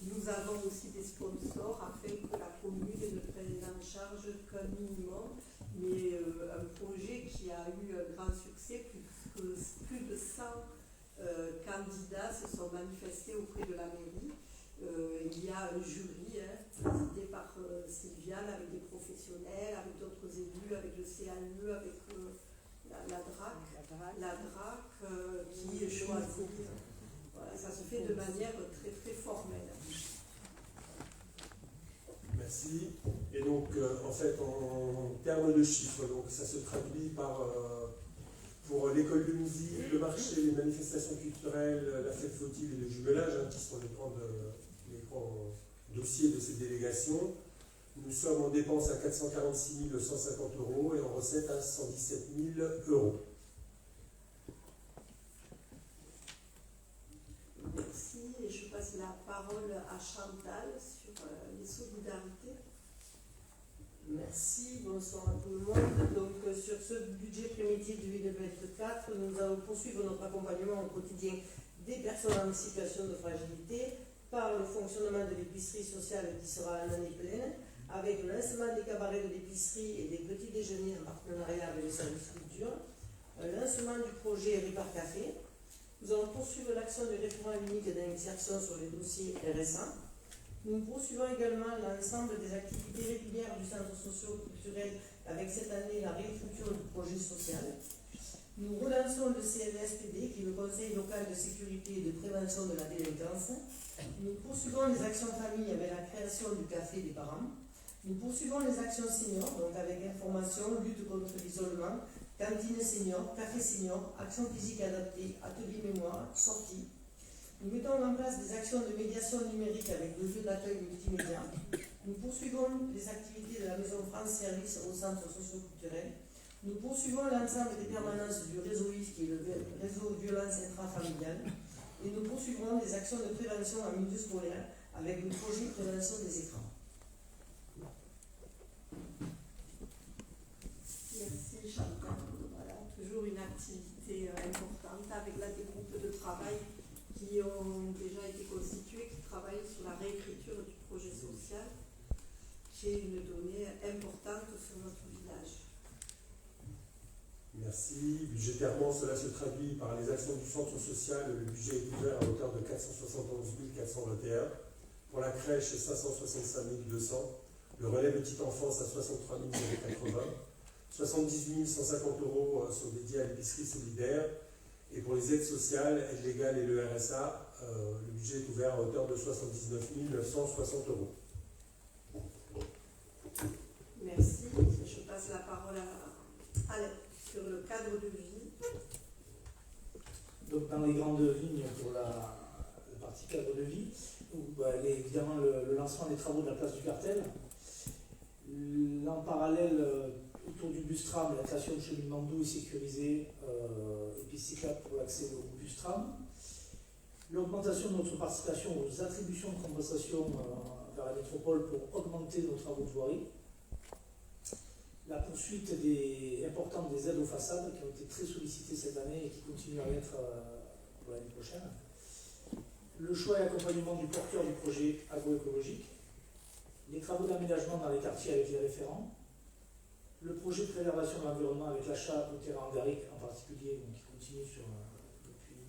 Nous avons aussi des sponsors afin que la commune ne prenne en charge qu'un minimum, mais un projet qui a eu un grand succès, plus de 100 candidats se sont manifestés auprès de la mairie. Il y a un jury présidé par Sylviane avec des professionnels, avec d'autres élus, avec le CAE, avec la DRAC, qui choisit. Voilà, ça se fait de manière très très formelle. Merci. Et donc, en fait, en termes de chiffres, donc, ça se traduit par, pour l'école de musique, le marché, les manifestations culturelles, la fête fautive et le jumelage, qui sont les grands dossiers de ces délégations. Nous sommes en dépenses à 446 150 € et en recettes à 117 000 €. Merci. Et je passe la parole à Chantal sur les solidarités. Merci, bonsoir à tout le monde. Donc, sur ce budget pré-midi 2024, nous allons poursuivre notre accompagnement au quotidien des personnes en situation de fragilité par le fonctionnement de l'épicerie sociale qui sera en année pleine, avec le lancement des cabarets de l'épicerie et des petits déjeuners en partenariat avec le service culture, un lancement du projet Ripar Café. Nous allons poursuivre l'action du référent unique d'insertion sur les dossiers RSA. Nous poursuivons également l'ensemble des activités régulières du centre socio-culturel avec cette année la réécriture du projet social. Nous relançons le CNSPD qui est le Conseil local de sécurité et de prévention de la délinquance. Nous poursuivons les actions famille avec la création du café des parents. Nous poursuivons les actions seniors, donc avec information, lutte contre l'isolement, cantine senior, café senior, action physique adaptée, atelier mémoire, sortie. Nous mettons en place des actions de médiation numérique avec le jeu d'accueil multimédia. Nous poursuivons les activités de la Maison France Service au centre socio-culturel. Nous poursuivons l'ensemble des permanences du réseau IF, qui est le réseau violence intrafamiliale. Et nous poursuivrons les actions de prévention en milieu scolaire avec le projet prévention des écrans. Merci Chantal. Voilà, toujours une activité importante avec là des groupes de travail qui ont déjà été constitués, qui travaillent sur la réécriture du projet social, qui est une donnée importante sur notre village. Merci. Budgétairement, cela se traduit par les actions du centre social. Le budget est ouvert à hauteur de 471 421. Pour la crèche, 565 200. Le relais petite enfance à 63 080. 78 150 € sont dédiés à l'épicerie solidaire. Et pour les aides sociales, aides légales et le RSA, le budget est ouvert à hauteur de 79 160 €. Merci. Je passe la parole à Alain sur le cadre de vie. Donc dans les grandes lignes pour la partie cadre de vie, il y a évidemment le lancement des travaux de la place du cartel. En parallèle, autour du bus tram, la création de cheminement doux et sécurisé et puis cyclable pour l'accès au bus tram. L'augmentation de notre participation aux attributions de compensation vers la métropole pour augmenter nos travaux de voirie. La poursuite importante des aides aux façades qui ont été très sollicitées cette année et qui continuent à l'être pour l'année prochaine. Le choix et accompagnement du porteur du projet agroécologique. Les travaux d'aménagement dans les quartiers avec les référents. Le projet de préservation de l'environnement avec l'achat de terrain angarique en particulier, donc, qui continue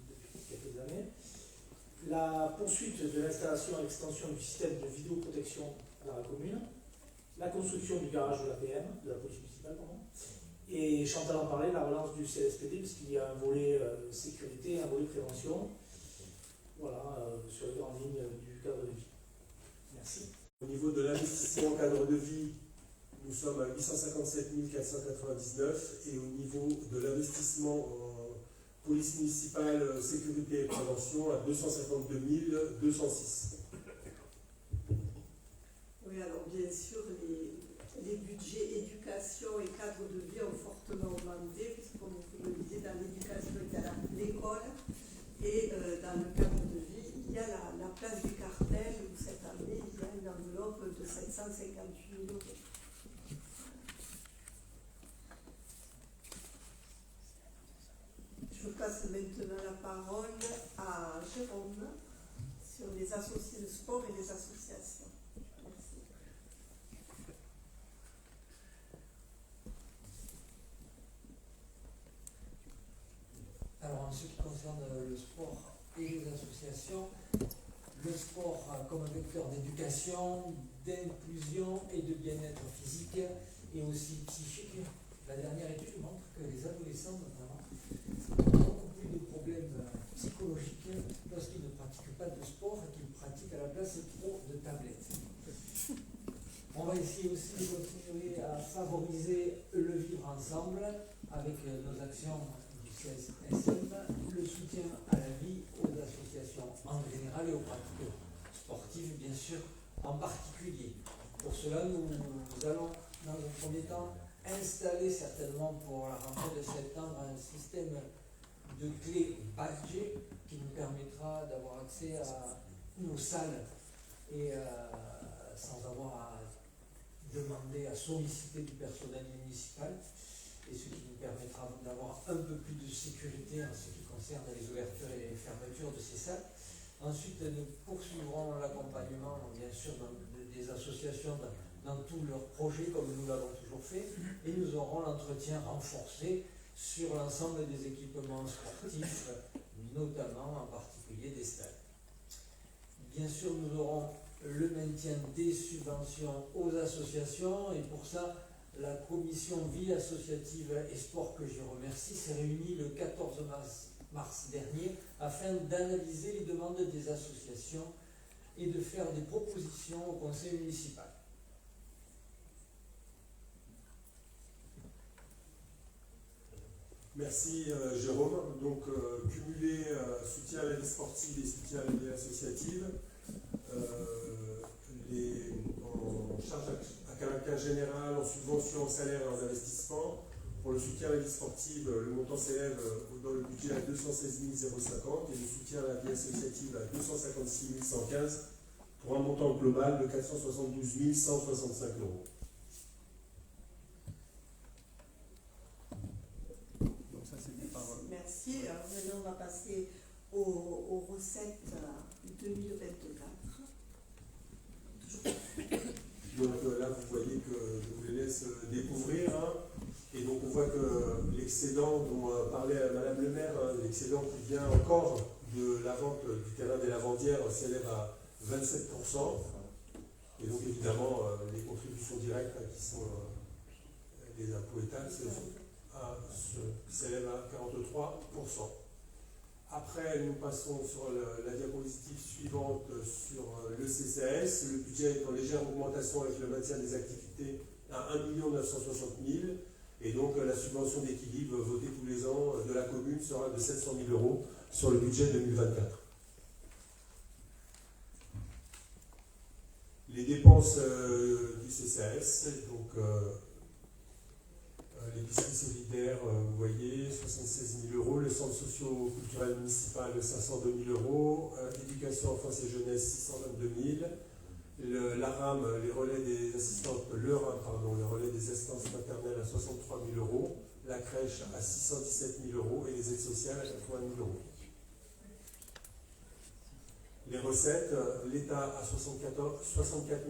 depuis quelques années. La poursuite de l'installation et l'extension du système de vidéoprotection dans la commune. La construction du garage de l'APM, de la police municipale, pardon. Et Chantal en parlait, la relance du CSPD, puisqu'il y a un volet sécurité, un volet prévention. Voilà, sur les grandes lignes du cadre de vie. Merci. Au niveau de l'investissement cadre de vie, nous sommes à 857 499 et au niveau de l'investissement en police municipale, sécurité et prévention à 252 206. Oui, alors bien sûr, les budgets éducation et cadre de vie ont fortement augmenté, puisque comme vous le disiez, dans l'éducation, il y a l'école, et dans le cadre de vie, il y a la place du cartel, où cette année, il y a une enveloppe de 758 000 €. Je passe maintenant la parole à Jérôme sur les associés de sport et les associations. Merci. Alors en ce qui concerne le sport, l'association, le sport comme un vecteur d'éducation, d'inclusion et de bien-être physique et aussi psychique. La dernière étude montre que les adolescents notamment ont beaucoup plus de problèmes psychologiques lorsqu'ils ne pratiquent pas de sport et qu'ils pratiquent à la place trop de tablettes. On va essayer aussi de continuer à favoriser le vivre ensemble avec nos actions du CSM, le soutien à la vie, aux associations en général et aux pratiques sportives, bien sûr, en particulier. Pour cela, nous allons, dans un premier temps, installer certainement pour la rentrée de septembre un système de clés badgées qui nous permettra d'avoir accès à nos salles et sans avoir à demander, à solliciter du personnel municipal, et ce qui nous permettra d'avoir un peu plus de sécurité en ce qui concerne les ouvertures et les fermetures de ces salles. Ensuite, nous poursuivrons l'accompagnement, bien sûr, des associations dans tous leurs projets, comme nous l'avons toujours fait, et nous aurons l'entretien renforcé sur l'ensemble des équipements sportifs, notamment en particulier des stades. Bien sûr, nous aurons le maintien des subventions aux associations, et pour ça, la commission vie associative et sport, que je remercie, s'est réunie le 14 mars dernier afin d'analyser les demandes des associations et de faire des propositions au conseil municipal. Merci Jérôme. Donc cumuler soutien à la vie sportive et soutien à la vie associative, en charge à caractère général, en subvention, en salaire et en investissement. Pour le soutien à la vie sportive, le montant s'élève dans le budget à 216 050 et le soutien à la vie associative à 256 115 pour un montant global de 472 165 euros. Merci. Alors maintenant, on va passer aux recettes 2024. Donc là, vous voyez que je vous les laisse découvrir. Et donc, on voit que l'excédent dont parlait Madame le maire, l'excédent qui vient encore de la vente du terrain des Lavandières s'élève à 27%. Et donc, évidemment, les contributions directes qui sont les impôts et taxes s'élèvent à 43%. Après, nous passons sur la diapositive suivante sur le CCAS. Le budget est en légère augmentation avec le maintien des activités à 1 960 000. Et donc, la subvention d'équilibre votée tous les ans de la commune sera de 700 000 euros sur le budget 2024. Les dépenses du CCAS, donc l'épicerie solidaire, vous voyez, 76 000 euros, le centre socio-culturel municipal, 502 000 euros, éducation, enfance et jeunesse, 622 000, la RAM, les relais des assistantes, le relais des assistances maternelles à 63 000 euros, la crèche à 617 000 euros et les aides sociales à 80 000 euros. Les recettes, l'État à 64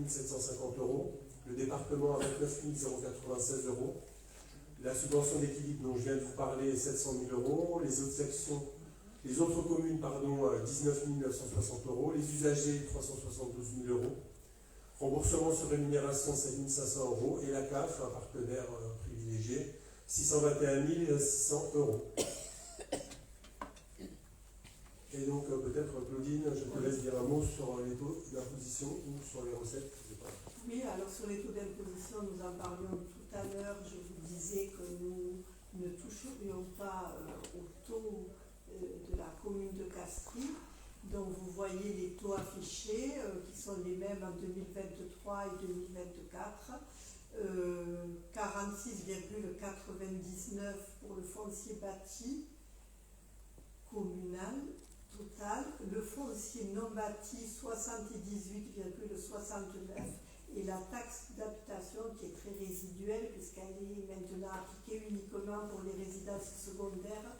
750 euros, le département à 29 096 euros, la subvention d'équilibre dont je viens de vous parler, 700 000 euros, les autres communes, 19 960 euros, les usagers, 372 000 euros, remboursement sur rémunération, 7 500 euros, et la CAF, un partenaire privilégié, 621 600 euros. Et donc, peut-être, Claudine, je te laisse dire un mot sur les taux d'imposition ou sur les recettes. Oui, alors sur les taux d'imposition, nous en parlions tout à l'heure. Je vous disais que nous ne toucherions pas au taux de la commune de Castries. Donc vous voyez les taux affichés qui sont les mêmes en 2023 et 2024. 46,99 pour le foncier bâti communal total, le foncier non bâti 78,69 et la taxe d'habitation qui est très résiduelle puisqu'elle est maintenant appliquée uniquement pour les résidences secondaires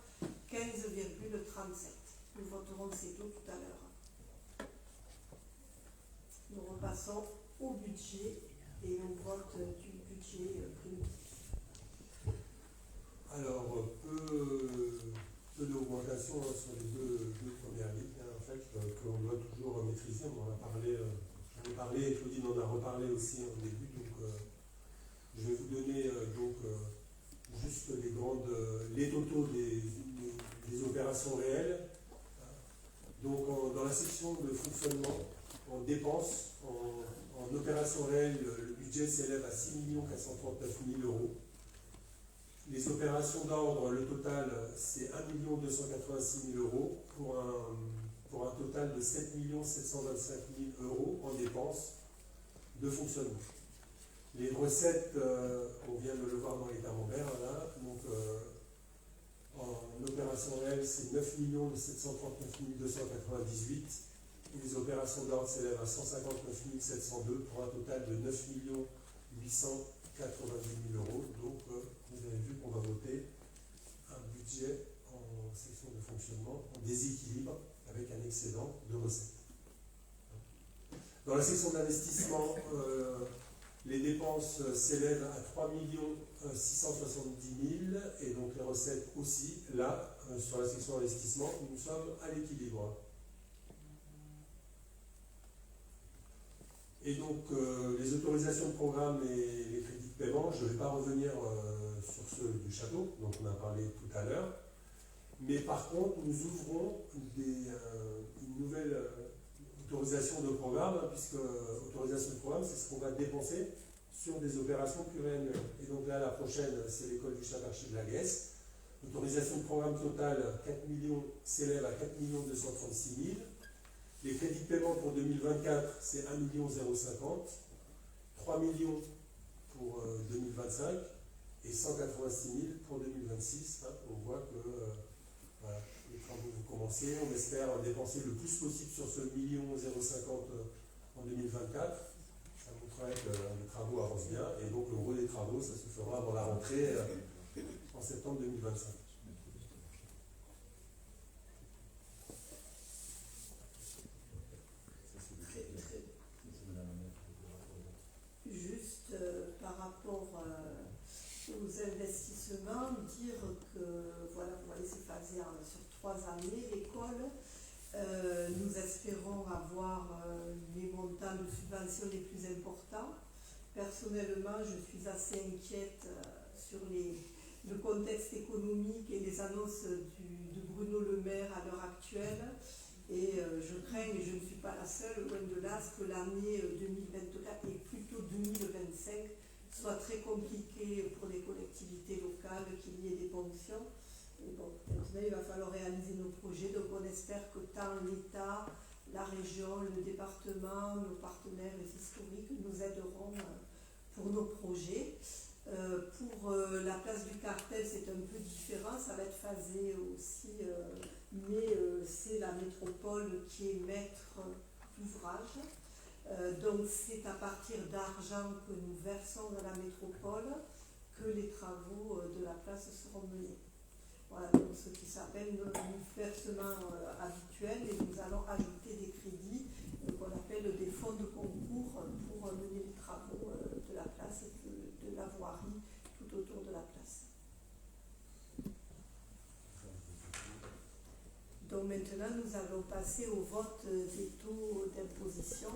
15,37. Nous voterons ces taux tout à l'heure. Nous repassons au budget et au vote du budget primitif. Alors, peu d'augmentation sur les deux premières lignes, fait, qu'on doit toujours maîtriser. On en a parlé, j'en ai parlé, et Claudine en a reparlé aussi en début. Donc, je vais vous donner juste les totaux des opérations réelles. Donc, dans la section de fonctionnement, en dépenses, en opérations réelles, le budget s'élève à 6 439 000 euros. Les opérations d'ordre, le total, c'est 1 286 000 euros pour un total de 7 725 000 euros en dépenses de fonctionnement. Les recettes, on vient de le voir dans les camemberts, là, donc en opération réelle, c'est 9 739 298. Et les opérations d'ordre s'élèvent à 159 702 pour un total de 9 890 000 euros. Donc, vous avez vu qu'on va voter un budget en section de fonctionnement en déséquilibre avec un excédent de recettes. Dans la section d'investissement, les dépenses s'élèvent à 3 670 000 et donc les recettes aussi. Là, sur la section investissement, nous sommes à l'équilibre. Et donc, les autorisations de programme et les crédits de paiement, je ne vais pas revenir sur ceux du château, dont on a parlé tout à l'heure. Mais par contre, nous ouvrons une nouvelle autorisation de programme, puisque autorisation de programme, c'est ce qu'on va dépenser sur des opérations pluriannuelles. Et donc là, la prochaine, c'est l'école du Chat-Archi de la Guesse. L'autorisation de programme totale s'élève à 4 236 000. Les crédits de paiement pour 2024, c'est 1 050 000, 3 millions pour 2025 et 186 000 pour 2026. Hein. On voit que voilà, les travaux vont commencer. On espère dépenser le plus possible sur ce 1 050 000 en 2024. Ça montrerait que les travaux avancent bien. Et donc le gros des travaux, ça se fera avant la rentrée en septembre 2025. Juste par rapport aux investissements, dire que, voilà, vous voyez, c'est phasé sur 3 années, l'école. Nous espérons avoir les montants de subventions les plus importants. Personnellement, je suis assez inquiète sur le contexte économique et les annonces de Bruno Le Maire à l'heure actuelle. Et je crains, et je ne suis pas la seule, loin de là, que l'année 2024 et plutôt 2025 soit très compliquée pour les collectivités locales, qu'il y ait des ponctions. Et bon, maintenant, il va falloir réaliser nos projets. Donc, on espère que tant l'État, la région, le département, nos partenaires, les historiques nous aideront pour nos projets. Pour la place du cartel, c'est un peu différent, ça va être phasé aussi, mais c'est la métropole qui est maître d'ouvrage. Donc c'est à partir d'argent que nous versons dans la métropole que les travaux de la place seront menés. Voilà, donc ce qui s'appelle nos versements habituels, et nous allons ajouter des crédits qu'on appelle des fonds de concours pour mener les travaux de la place et de la voirie tout autour de la place. Donc maintenant, nous allons passer au vote des taux d'imposition.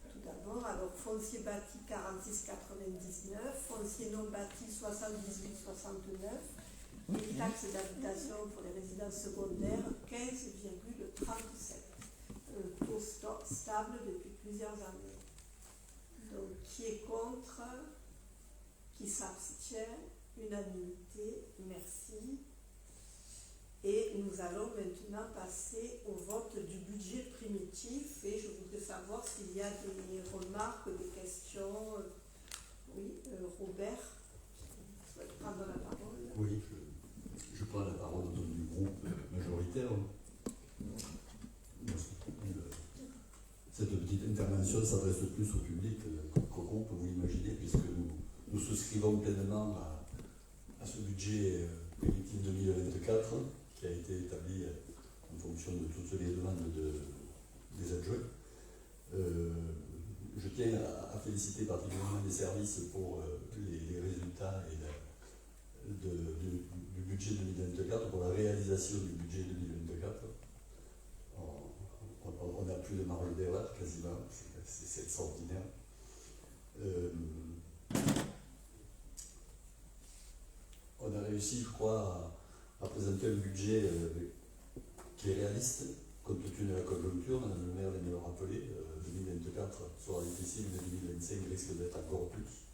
Tout d'abord, alors foncier bâti 46,99, foncier non bâti 78,69, et taxe d'habitation pour les résidences secondaires 15,37. Taux stable depuis plusieurs années. Donc, qui est contre? Qui s'abstient? Unanimité, merci. Et nous allons maintenant passer au vote du budget primitif. Et je voudrais savoir s'il y a des remarques, des questions. Oui, Robert, tu souhaites prendre la parole? Oui, je prends la parole au nom du groupe majoritaire. Cette petite intervention s'adresse plus au public qu'au groupe, vous l'imaginez, puisque nous souscrivons pleinement à ce budget primitif 2024 qui a été établi en fonction de toutes les demandes des adjoints. Je tiens à féliciter particulièrement les services pour les résultats du budget 2024, pour la réalisation du budget 2024. plus de marge d'erreur quasiment, c'est extraordinaire. On a réussi, je crois, à présenter un budget qui est réaliste, compte tenu de la conjoncture. Madame le maire vient de le rappeler, 2024 sera difficile, mais 2025 risque d'être encore plus.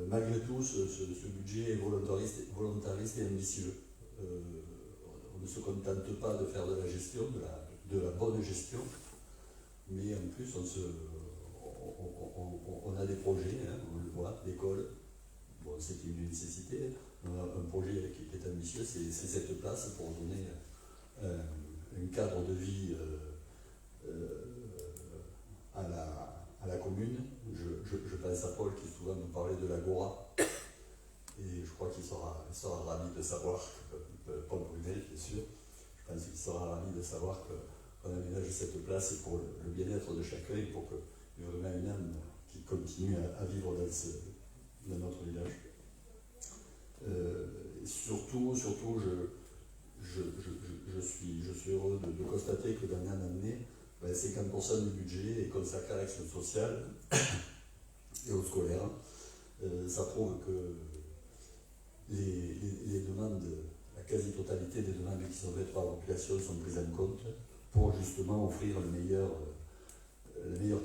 Malgré tout, ce budget est volontariste et ambitieux. On ne se contente pas de faire de la gestion, de la bonne gestion, mais en plus on a des projets, hein, on le voit, d'école. Bon, c'est une nécessité. On a un projet qui est ambitieux, c'est cette place pour donner un cadre de vie à la commune. Je pense à Paul qui souvent nous parlait de l'Agora, et je crois qu'il sera ravi de savoir, Paul Brunet bien sûr, je pense qu'il sera ravi de savoir qu'on aménage cette place pour le bien-être de chacun et pour qu'il y ait vraiment une âme qui continue à vivre dans notre village. Surtout, je suis heureux de constater que d'année en année, 50% du budget est consacré à l'action sociale et au scolaire. Ça prouve que les demandes, la quasi-totalité des demandes qui sont faites par la population sont prises en compte pour justement offrir la meilleure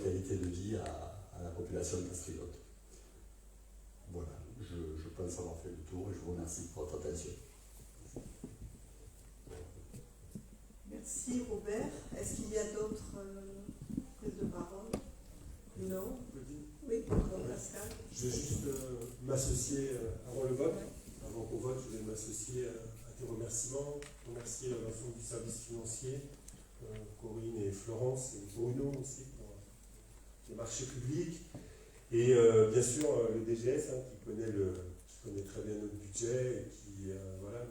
qualité de vie à la population castriote. Voilà, je pense avoir fait le tour et je vous remercie pour votre attention. Merci Robert. Est-ce qu'il y a d'autres prises de parole? Non. Oui, Pascal. Je vais juste m'associer avant le vote. Avant qu'on vote, je vais m'associer à tes remerciements. Remercier l'ensemble du service financier, Corinne et Florence et Bruno aussi pour les marchés publics. Et bien sûr le DGS qui connaît très bien notre budget et qui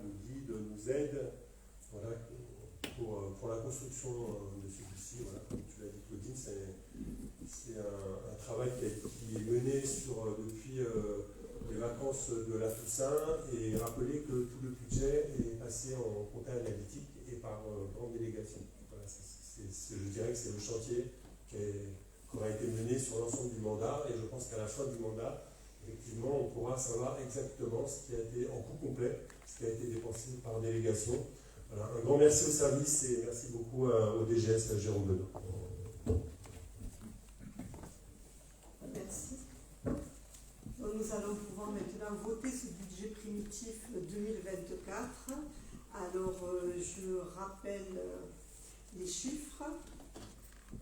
nous guide, nous aide pour la construction de celui-ci. Voilà, comme tu l'as dit Claudine, c'est un travail qui est mené depuis les vacances de la Toussaint, et rappeler que tout le budget est passé en compta analytique et par grande délégation. Voilà, je dirais que c'est le chantier qui aura été mené sur l'ensemble du mandat, et je pense qu'à la fin du mandat, effectivement, on pourra savoir exactement ce qui a été en coût complet, ce qui a été dépensé par délégation. Voilà, un grand merci au service et merci beaucoup au DGS Jérôme Benoît. Merci. Donc, nous allons pouvoir maintenant voter ce budget primitif 2024. Alors, je rappelle les chiffres.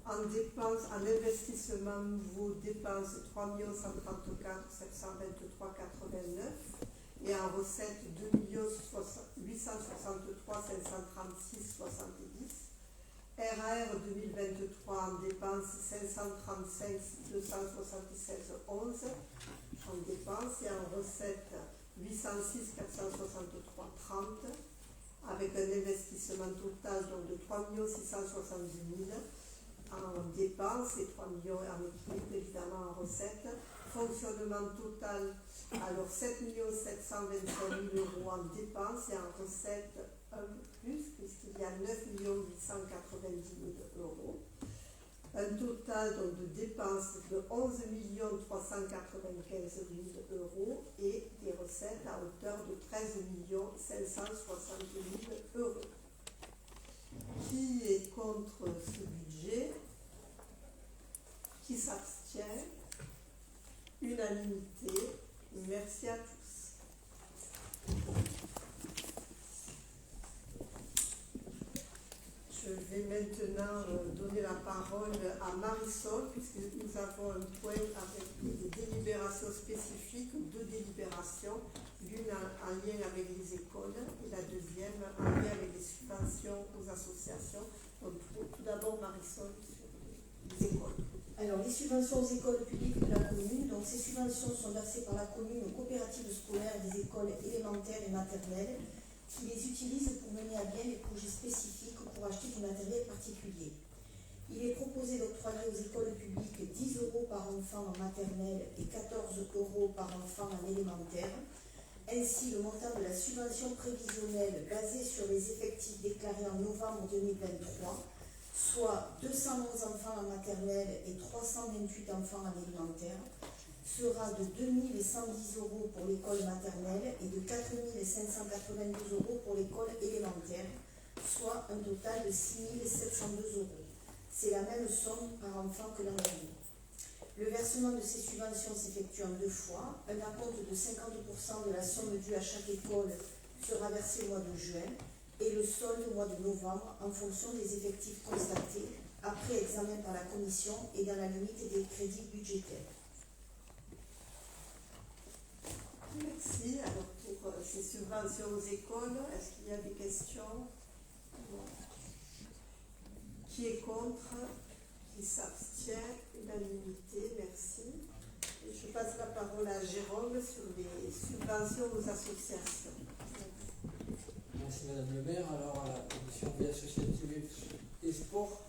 En dépenses, en investissement nouveau, dépenses 3 134 723,89 et en recettes 2 863 536,70. RAR 2023 en dépenses 535 276,11 en dépenses et en recettes 806 463,30 avec un investissement total donc, de 3 670 000 en dépenses et 3 millions en équilibre évidemment en recettes. Fonctionnement total, alors 7 725 000 euros en dépenses et en recettes un peu plus puisqu'il y a 9 890 000 euros. Un total donc, de dépenses de 11 395 000 euros et des recettes à hauteur de 13 560 000 euros. Qui est contre ce budget? Qui s'abstient? Unanimité. Merci à tous. Je vais maintenant donner la parole à Marisol, puisque nous avons un point avec des délibérations spécifiques, deux délibérations, l'une en lien avec les écoles et la deuxième en lien avec les subventions aux associations. Donc, tout d'abord, Marisol, sur les écoles. Alors, les subventions aux écoles publiques de la commune, donc ces subventions sont versées par la commune aux coopératives scolaires et des écoles élémentaires et maternelles qui les utilisent pour mener à bien des projets spécifiques ou pour acheter du matériel particulier. Il est proposé d'octroyer aux écoles publiques 10 € par enfant en maternelle et 14 € par enfant en élémentaire. Ainsi, le montant de la subvention prévisionnelle basée sur les effectifs déclarés en novembre 2023 soit 211 enfants en maternelle et 328 enfants en élémentaire, sera de 2 110 € pour l'école maternelle et de 4 592 € pour l'école élémentaire, soit un total de 6 702 €. C'est la même somme par enfant que l'an dernier. Le versement de ces subventions s'effectue en 2 fois. Un acompte de 50% de la somme due à chaque école sera versé au mois de juin et le solde au mois de novembre en fonction des effectifs constatés après examen par la commission et dans la limite des crédits budgétaires. Merci. Alors pour ces subventions aux écoles, est-ce qu'il y a des questions? Non. Qui est contre? Qui s'abstient? Unanimité, merci. Et je passe la parole à Jérôme sur les subventions aux associations. Merci Madame le maire. Alors à la commission vie associative et sport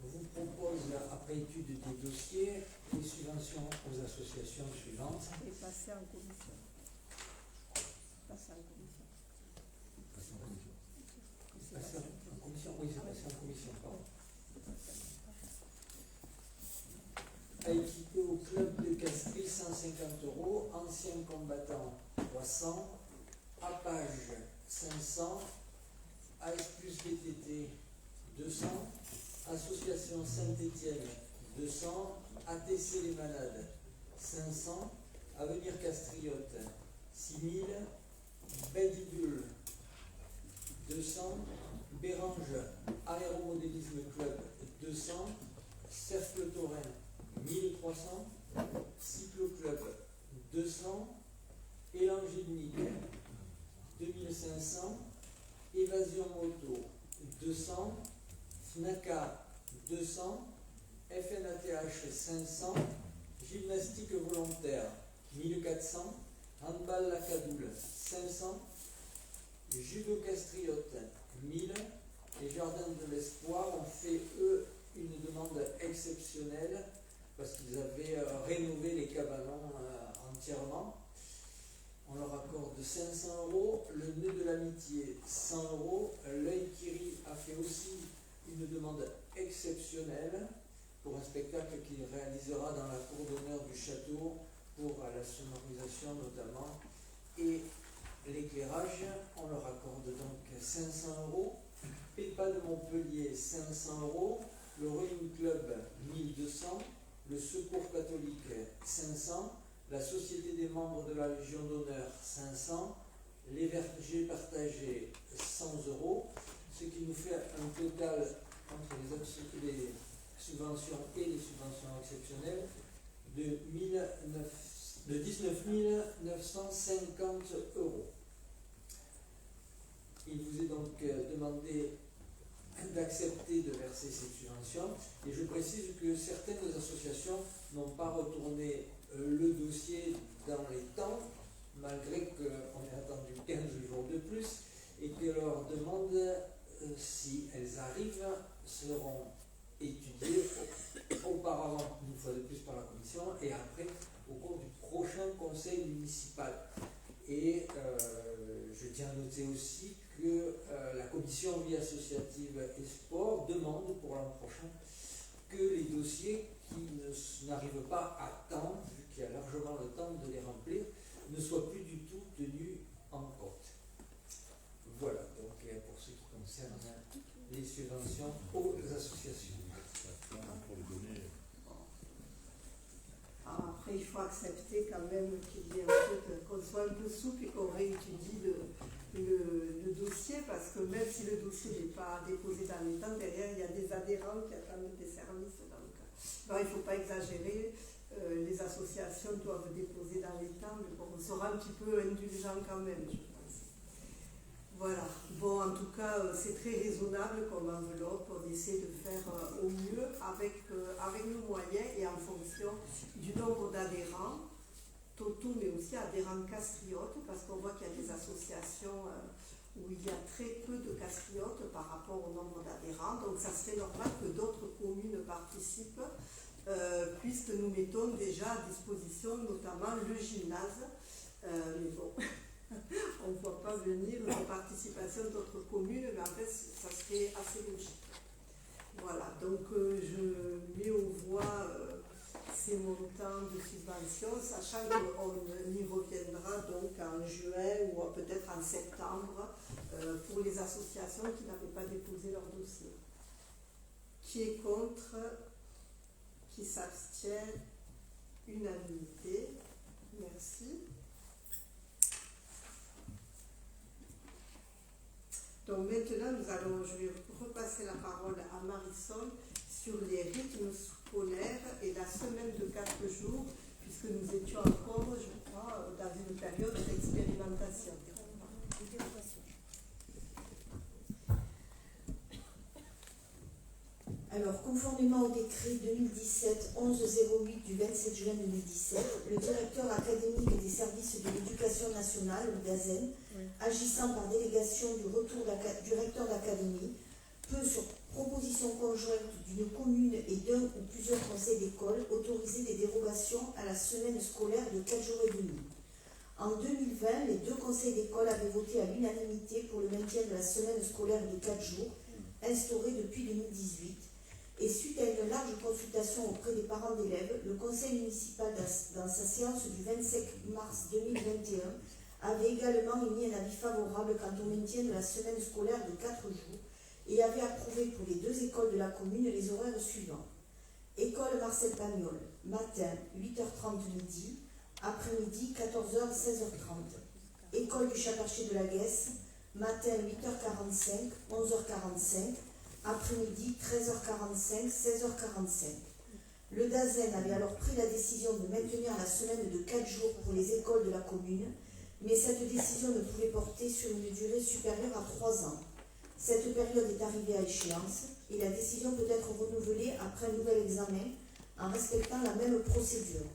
vous propose, après étude des dossiers, les subventions aux associations suivantes. Et passer en commission. Passer en commission. Passer en commission. Oui, c'est passé en commission, pardon. À équiper au club de Castries 150 €, anciens combattants 300, APAGE 500, AS plus VTT 200, Association Saint-Étienne 200, ATC les malades 500, Avenir Castriote 6000, Bedidule 200, Bérange Aéromodélisme Club 200, Cercle Taurin 1300, Cycloclub 200, Élan Gymnique 2500, Évasion Moto 200, FNACA 200, FNATH 500, Gymnastique volontaire 1400, Handball Lacadoule 500, Judo Castriote 1000, les Jardins de l'Espoir ont fait eux une demande exceptionnelle parce qu'ils avaient rénové les cabanons entièrement. On leur accorde 500 €, le Nœud de l'Amitié 100 €, l'Œil Kiri a fait aussi une demande exceptionnelle pour un spectacle qu'il réalisera dans la cour d'honneur du château pour la sonorisation notamment et l'éclairage. On leur accorde donc 500 €, Pépa de Montpellier 500 €, le Rowing Club 1200, le Secours catholique 500, la Société des membres de la Légion d'honneur 500, les Vergers partagés 100 €, ce qui nous fait un total entre les subventions et les subventions exceptionnelles de 19 950 €. Il vous est donc demandé d'accepter de verser cette subvention et je précise que certaines associations n'ont pas retourné le dossier dans les temps malgré qu'on ait attendu 15 jours de plus et que leurs demandes, si elles arrivent, seront étudiées auparavant une fois de plus par la commission et après au cours du prochain conseil municipal. Et je tiens à noter aussi que la commission vie associative et sport demande pour l'an prochain que les dossiers qui n'arrivent pas à temps, vu qu'il y a largement le temps de les remplir, ne soient plus du tout tenus en compte. Voilà, donc pour ce qui concerne les subventions aux associations. Après, il faut accepter quand même qu'il y ait un peu qu'on soit un peu souple et qu'on réétudie le dossier, parce que même si le dossier n'est pas déposé dans les temps, derrière il y a des adhérents qui attendent des services. Donc, il ne faut pas exagérer. Les associations doivent déposer dans les temps, mais bon, on sera un petit peu indulgent quand même, je pense. Voilà. Bon, en tout cas, c'est très raisonnable comme enveloppe. On essaie de faire au mieux avec nos moyens et en fonction du nombre d'adhérents, totaux, mais aussi adhérents castriotes, parce qu'on voit qu'il y a des associations où il y a très peu de castriotes par rapport au nombre d'adhérents. Donc, ça serait normal que d'autres communes participent, puisque nous mettons déjà à disposition notamment le gymnase. Mais bon, on ne voit pas venir la participation d'autres communes, mais en fait, ça serait assez logique. Voilà, donc je mets aux voix ces montants de subvention, sachant qu'on y reviendra donc en juin ou peut-être en septembre pour les associations qui n'avaient pas déposé leur dossier. Qui est contre? Qui s'abstient? Unanimité. Merci. Donc maintenant, je vais repasser la parole à Marisol sur les rythmes scolaires et la semaine de 4 jours, puisque nous étions encore, je crois, dans une période d'expérimentation. Alors, conformément au décret 2017-1108 du 27 juin 2017, le directeur académique des services de l'éducation nationale, le DAZEN, agissant par délégation du recteur d'académie, peut, sur proposition conjointe d'une commune et d'un ou plusieurs conseils d'école, autoriser des dérogations à la semaine scolaire de 4 jours et demi. En 2020, les 2 conseils d'école avaient voté à l'unanimité pour le maintien de la semaine scolaire de 4 jours, instaurée depuis 2018. Et suite à une large consultation auprès des parents d'élèves, le conseil municipal, dans sa séance du 25 mars 2021, avait également émis un avis favorable quant au maintien de la semaine scolaire de 4 jours et avait approuvé pour les 2 écoles de la commune les horaires suivants. École Marcel Pagnol, matin 8h30 midi, après-midi 14h 16h30. École du Chat-Perché de la Guesse, matin 8h45, 11h45, après-midi 13h45, 16h45. Le DAZEN avait alors pris la décision de maintenir la semaine de 4 jours pour les écoles de la commune, mais cette décision ne pouvait porter sur une durée supérieure à 3 ans. Cette période est arrivée à échéance et la décision peut être renouvelée après un nouvel examen en respectant la même procédure.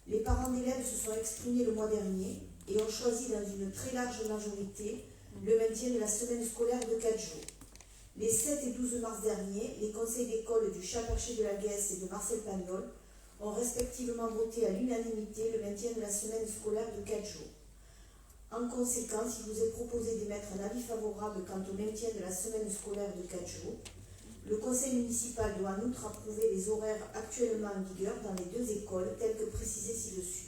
Les parents d'élèves se sont exprimés le mois dernier et ont choisi dans une très large majorité le maintien de la semaine scolaire de 4 jours. Les 7 et 12 mars dernier, les conseils d'école du Chat-Perché de la Guesse et de Marcel Pagnol ont respectivement voté à l'unanimité le maintien de la semaine scolaire de 4 jours. En conséquence, il vous est proposé d'émettre un avis favorable quant au maintien de la semaine scolaire de 4 jours. Le conseil municipal doit en outre approuver les horaires actuellement en vigueur dans les 2 écoles tels que précisés ci-dessus.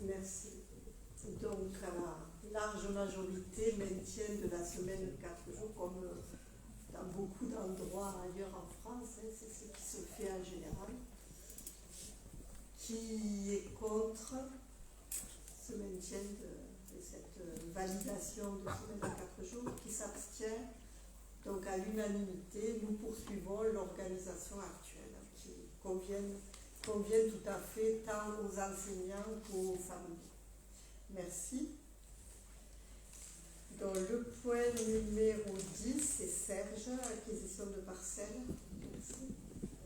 Merci. Donc, à la large majorité, maintien de la semaine de 4 jours, comme dans beaucoup d'endroits ailleurs en France, c'est ce qui se fait en général. Qui est contre ce maintien de cette validation de semaine de 4 jours? Qui s'abstient? Donc, à l'unanimité, nous poursuivons l'organisation actuelle qui convient tout à fait tant aux enseignants qu'aux familles. Merci. Donc, le point numéro 10, c'est Serge, acquisition de parcelles. Merci.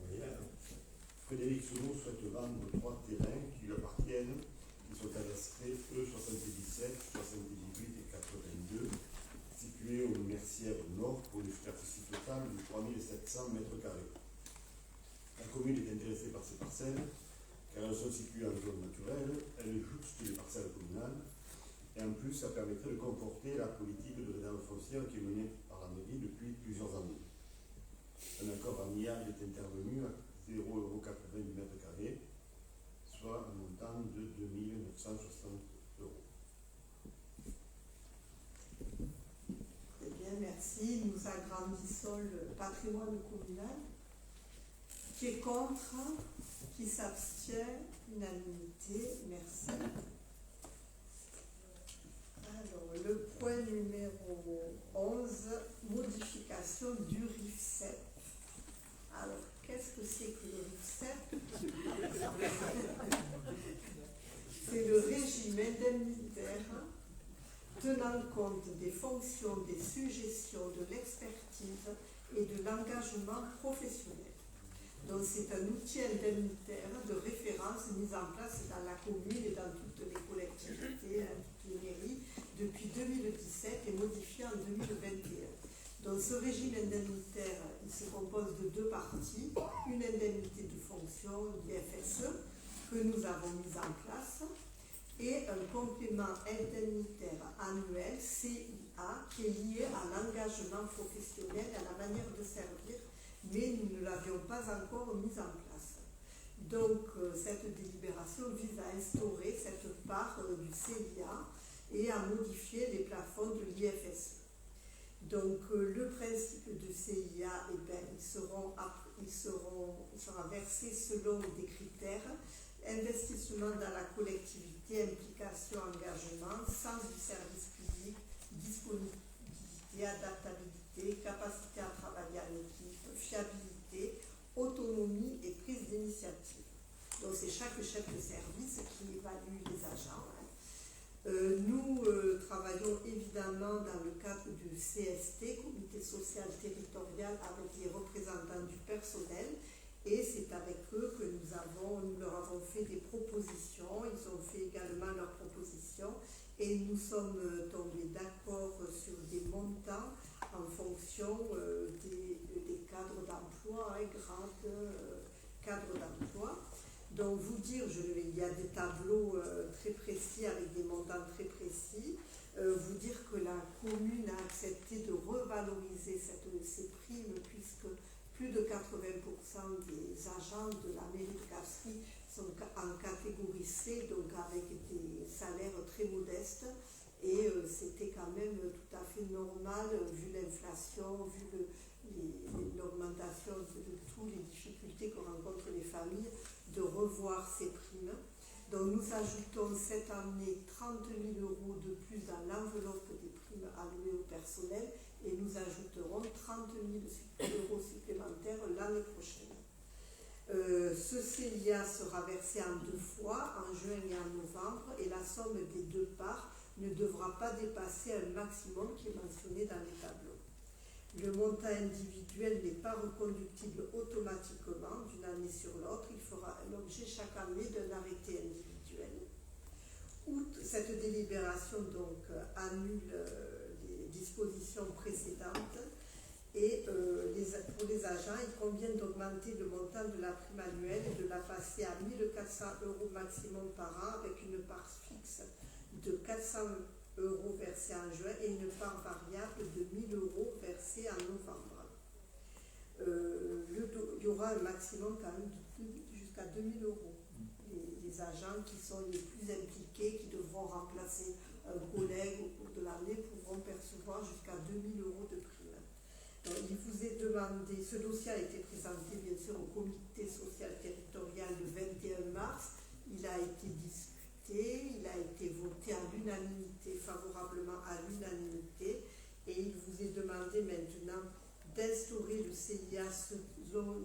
Oui, Frédéric Soulot souhaite vendre 3 terrains qui lui appartiennent, qui sont cadastrés E77, 78 et 82, situés au Mercière Nord pour une superficie totale de 3700 m². La commune est intéressée par ces parcelles car elles sont situées en zone naturelle, elles jouxtent les parcelles communales et en plus ça permettrait de conforter la politique de réserve foncière qui est menée par la mairie depuis plusieurs années. Un accord amiable est intervenu à 0,80 € du m², soit un montant de 2 960 €. Très bien, merci. Nous agrandissons le patrimoine communal. Qui est contre? Qui s'abstient? Unanimité. Merci. Alors, le point numéro 11, modification du RIFSEP. Alors, qu'est-ce que c'est que le RIFSEP? C'est le régime indemnitaire tenant compte des fonctions, des suggestions, de l'expertise et de l'engagement professionnel. Donc c'est un outil indemnitaire de référence mis en place dans la commune et dans toutes les collectivités, toutes les mairies, depuis 2017 et modifié en 2021. Donc ce régime indemnitaire, il se compose de 2 parties, une indemnité de fonction, l'IFSE, que nous avons mise en place, et un complément indemnitaire annuel, CIA, qui est lié à l'engagement professionnel et à la manière de servir, mais nous ne l'avions pas encore mis en place. Donc, cette délibération vise à instaurer cette part du CIA et à modifier les plafonds de l'IFSE. Donc, le principe de CIA, il sera versé selon des critères: investissement dans la collectivité, implication, engagement, sens du service public, disponibilité, adaptabilité, capacité à travailler en équipe, fiabilité, autonomie et prise d'initiative. Donc c'est chaque chef de service qui évalue les agents. Nous travaillons évidemment dans le cadre du CST, Comité social territorial, avec les représentants du personnel. Et c'est avec eux que nous leur avons fait des propositions. Ils ont fait également leurs propositions et nous sommes tombés d'accord sur des montants en fonction des cadres d'emploi, cadres d'emploi. Donc vous dire, il y a des tableaux très précis avec des montants très précis. Vous dire que la commune a accepté de revaloriser ces primes, puisque plus de 80% des agents de la mairie de Casserie sont en catégorie C, donc avec des salaires très modestes. Et c'était quand même tout à fait normal, vu l'inflation, vu l'augmentation de toutes les difficultés que rencontrent les familles, de revoir ces primes. Donc nous ajoutons cette année 30 000 € de plus dans l'enveloppe des primes allouées au personnel, et nous ajouterons 30 000 € supplémentaires l'année prochaine. Ce CIA sera versé en 2 fois, en juin et en novembre, et la somme des 2 parts ne devra pas dépasser un maximum qui est mentionné dans les tableaux. Le montant individuel n'est pas reconductible automatiquement d'une année sur l'autre, il fera l'objet chaque année d'un arrêté individuel. Cette délibération donc annule les dispositions précédentes, et pour les agents, il convient d'augmenter le montant de la prime annuelle et de la passer à 1 400 € maximum par an, avec une part fixe de 400 € versés en juin et une part variable de 1 000 € versés en novembre. Il y aura un maximum quand même jusqu'à 2 000 €. Les agents qui sont les plus impliqués, qui devront remplacer un collègue au cours de l'année, pourront percevoir jusqu'à 2 000 € de prime. Donc, il vous est demandé, ce dossier a été présenté bien sûr au comité social territorial le 21 mars, il a été discuté, il a été voté à l'unanimité, favorablement à l'unanimité, et il vous est demandé maintenant d'instaurer le CIA selon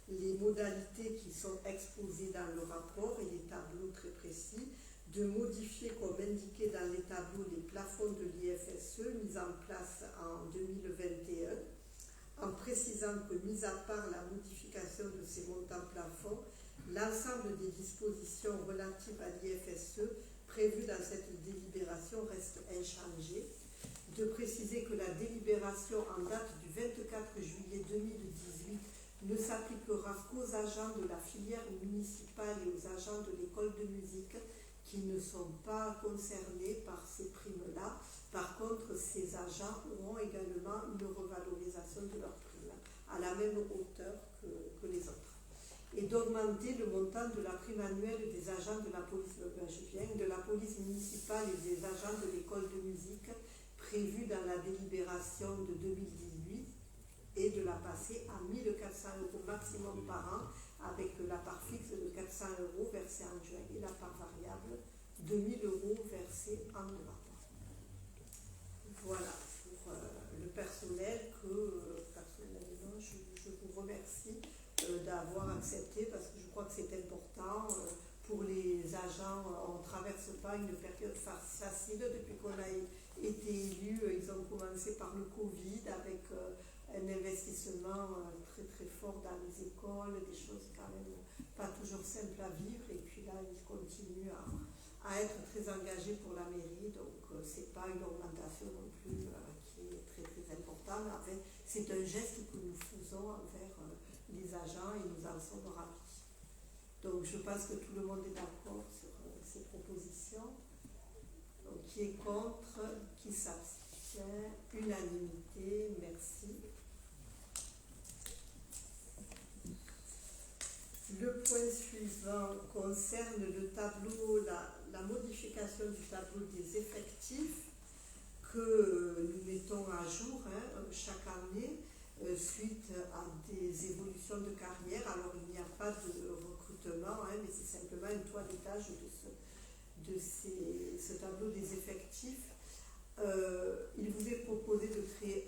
les modalités qui sont exposées dans le rapport et les tableaux très précis, de modifier, comme indiqué dans les tableaux, les plafonds de l'IFSE mis en place en 2021, en précisant que, mis à part la modification de ces montants plafonds, l'ensemble des dispositions relatives à l'IFSE prévues dans cette délibération restent inchangées, de préciser que la délibération en date du 24 juillet 2018 ne s'appliquera qu'aux agents de la filière municipale et aux agents de l'école de musique qui ne sont pas concernés par ces primes-là. Par contre, ces agents auront également une revalorisation de leurs primes à la même hauteur que les autres. Et d'augmenter le montant de la prime annuelle des agents de la police, de la police municipale et des agents de l'école de musique prévue dans la délibération de 2018 et de la passer à 1 400 € maximum par an, avec la part fixe de 400 € versée en juin et la part variable de 1 000 € versée en novembre. Voilà pour le personnel que personnellement je vous remercie d'avoir accepté, parce que je crois que c'est important pour les agents. On ne traverse pas une période facile depuis qu'on a été élu. Ils ont commencé par le Covid avec un investissement très très fort dans les écoles, des choses quand même pas toujours simples à vivre, et puis là ils continuent à être très engagés pour la mairie, donc c'est pas une augmentation non plus qui est très très importante, mais enfin, c'est un geste que nous faisons envers les agents et nous en sommes ravis. Donc je pense que tout le monde est d'accord sur ces propositions. Donc, qui est contre, qui s'abstient, unanimité, merci. Le point suivant concerne le tableau, la modification du tableau des effectifs que nous mettons à jour chaque année suite à des évolutions de carrière. Alors il n'y a pas de recrutement, mais c'est simplement un toilettage de ce tableau des effectifs. Il vous est proposé de créer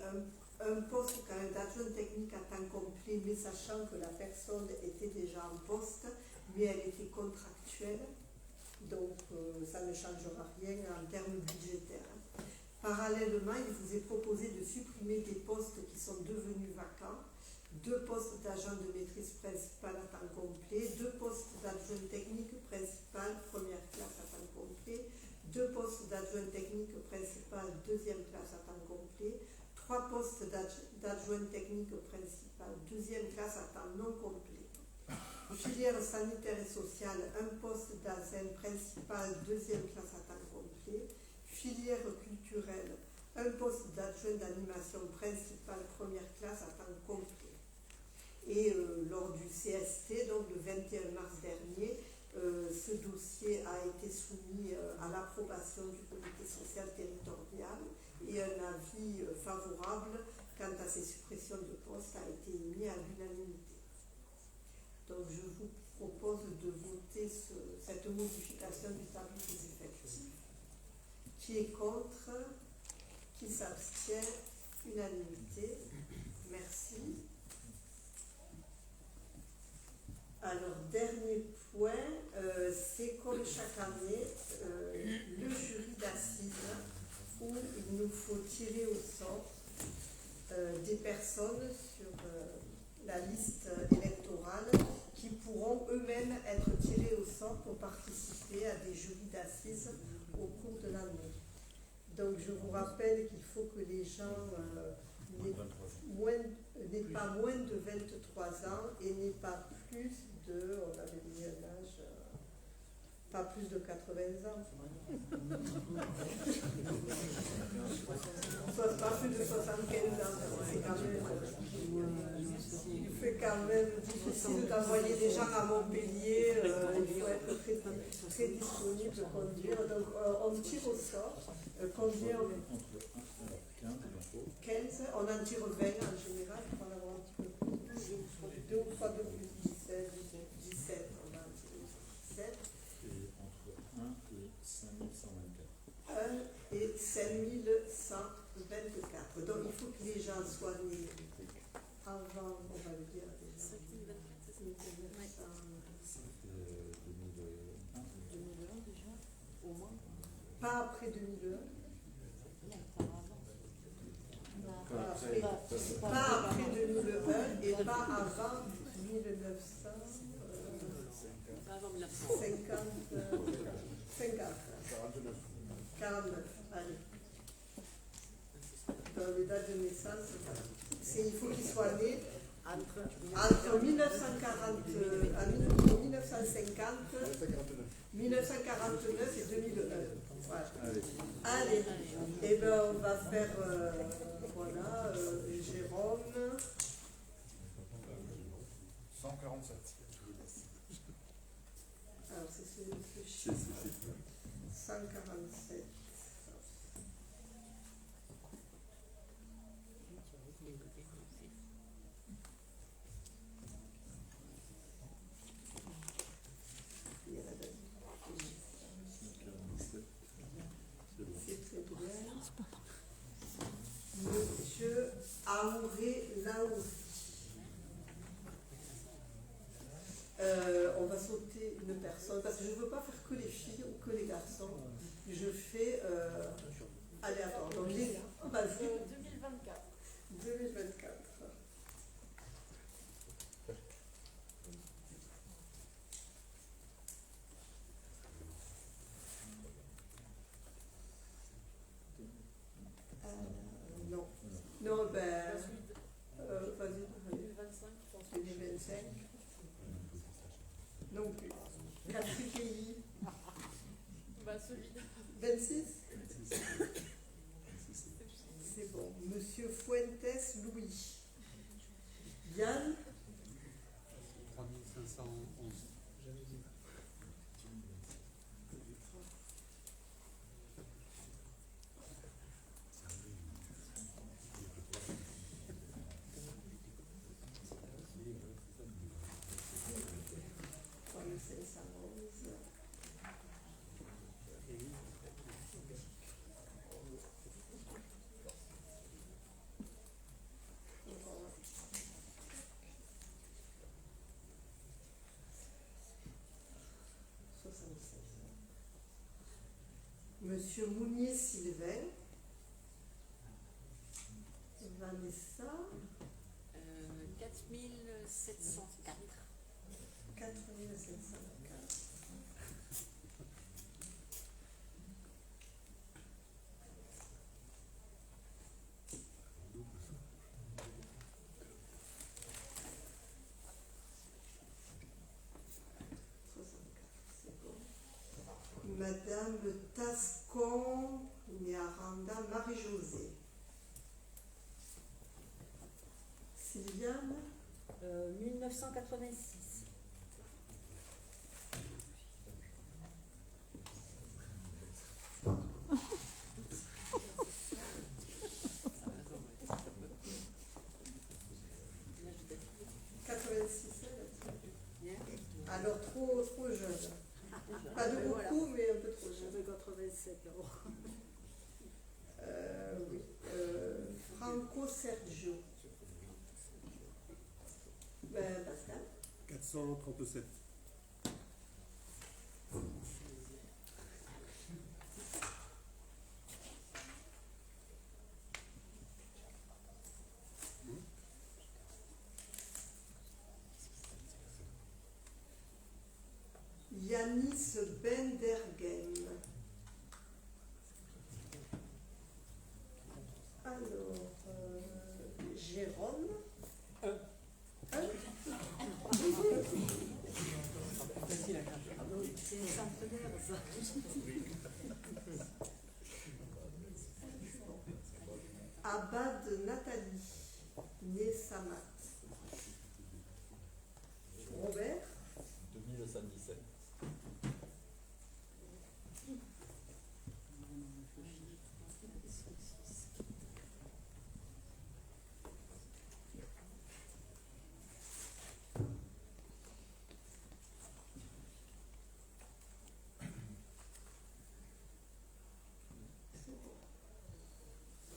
un poste quand même d'adjoint technique à temps complet, mais sachant que la personne était déjà en poste, mais elle était contractuelle, donc ça ne changera rien en termes budgétaires. Parallèlement, il vous est proposé de supprimer des postes qui sont devenus vacants, 2 postes d'agent de maîtrise principale à temps complet, 2 postes d'adjoint technique principal première classe à temps complet, 2 postes d'adjoint technique principal deuxième classe à temps complet, 3 postes d'adjoint technique principal deuxième classe à temps non complet. Filière sanitaire et sociale, 1 poste d'ASEN principal deuxième classe à temps complet. Filière culturelle, 1 poste d'adjoint d'animation principale première classe à temps complet. Et lors du CST, donc le 21 mars dernier, ce dossier a été soumis à l'approbation du comité social territorial et un avis favorable quant à ces suppressions de postes a été émis à l'unanimité. Donc je vous propose de voter cette modification du tableau des effectifs. Qui est contre? Qui s'abstient? Unanimité. Merci. Alors, dernier point, c'est comme chaque année, le jury d'assises où il nous faut tirer au sort des personnes sur la liste électorale qui pourront eux-mêmes être tirés au sort pour participer à des jurys d'assises au cours de l'année. Donc je vous rappelle qu'il faut que les gens n'aient pas moins de 23 ans et n'aient pas plus de, on avait mis un âge, pas plus de 80 ans. Pas plus de 75 ans, c'est quand même... Il fait quand même difficile d'envoyer des gens à Montpellier, il faut être très disponible de conduire. Donc on tire au sort. Combien 15, on en tire 20 en général, pour en avoir un petit peu plus. 2 ou 3 de plus, 17, on va en tirer 17. Et entre 1 et 5124. 1 et 5124. Donc il faut que les gens soient nés avant, on va le dire déjà. 2001 déjà, au moins. Pas après 2001. Pas après 2001 et pas avant 1950. 49. Allez. Dans les dates de naissance, il faut qu'ils soient nés entre 1950, 1949 et 2001. Voilà. Allez. Et bien on va faire voilà, Jérôme. 147. Alors c'est ce chiffre. 147. C'est très bien. Monsieur Aouré Laouri. On va sauter une personne parce que je ne veux pas faire que les filles ou que les garçons. Je fais aléatoire. Donc les 2024. 2024. Non. Non, ben. Vas-y. 2025. 2025. Non plus. 4 pays. Celui 26. C'est bon. Monsieur Fuentes Louis. Yann. 3511. Monsieur Mounier Sylvain. Vanessa. 4704. 4704. Madame Tascon Niaranda Marie-Josée. Sylviane. 1986. Alors trop jeune. Pas de beaucoup, mais un peu trop jeune. 87 euros. Oui. Franco Sergio. Pascal. 437. Yanis Bendergem. Alors, Jérôme. C'est une centenaire, ça. Abad Nathalie, née Samat. Robert. 2117.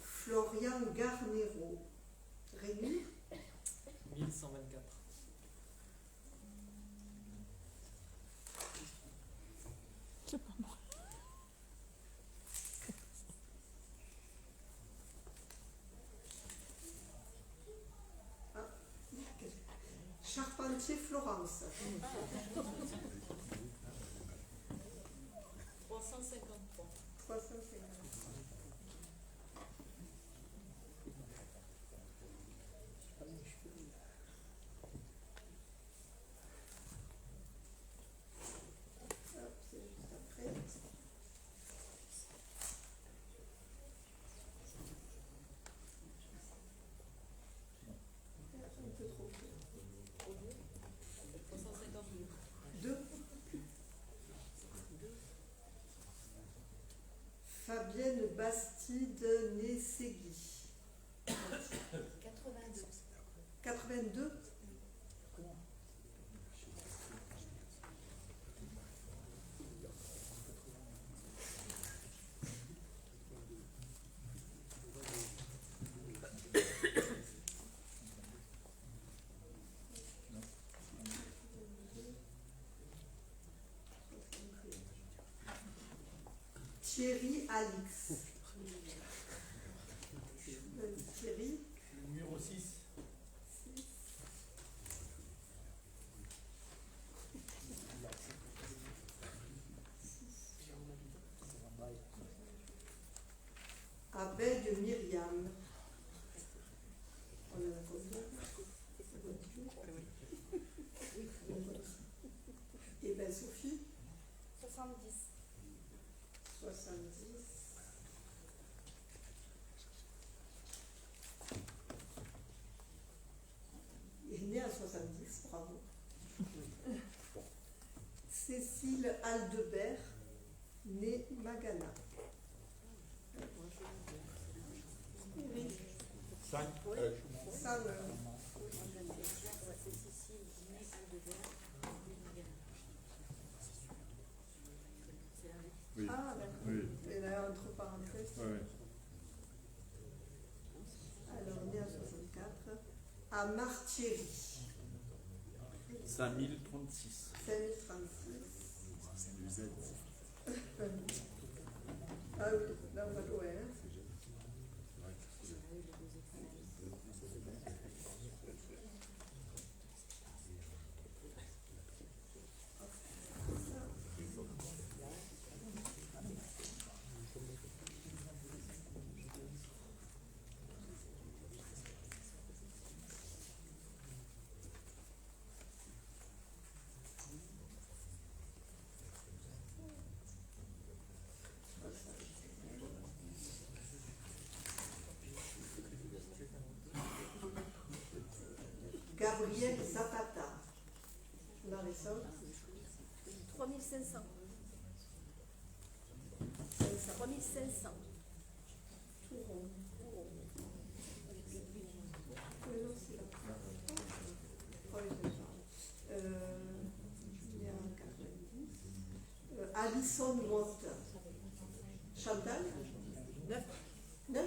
Florian Garnero. Rémi. 1124. C'est pas moi. Charpentier Florence. 353. 350. Fabienne Bastide Nessegui. 82. 82. Thierry Alix. Thierry. Le numéro 6. Abed Myriam. On en a combien? Gilles Aldebert, né Magana. Sam. Sam. Oui. Ah, d'accord. Oui. Et là, entre parenthèses. Ouais. Alors, né en 64. À Marthierry. 5036. 5036. C'est du Z. Ah oui, là, on va loin. Hein. Gabriel Zapata. Marisol. 3500. 3500. Tout rond. Oui, non, c'est là. Oui, je parle. Il y a un 90. Alison Watt. Chantal. 9. 9.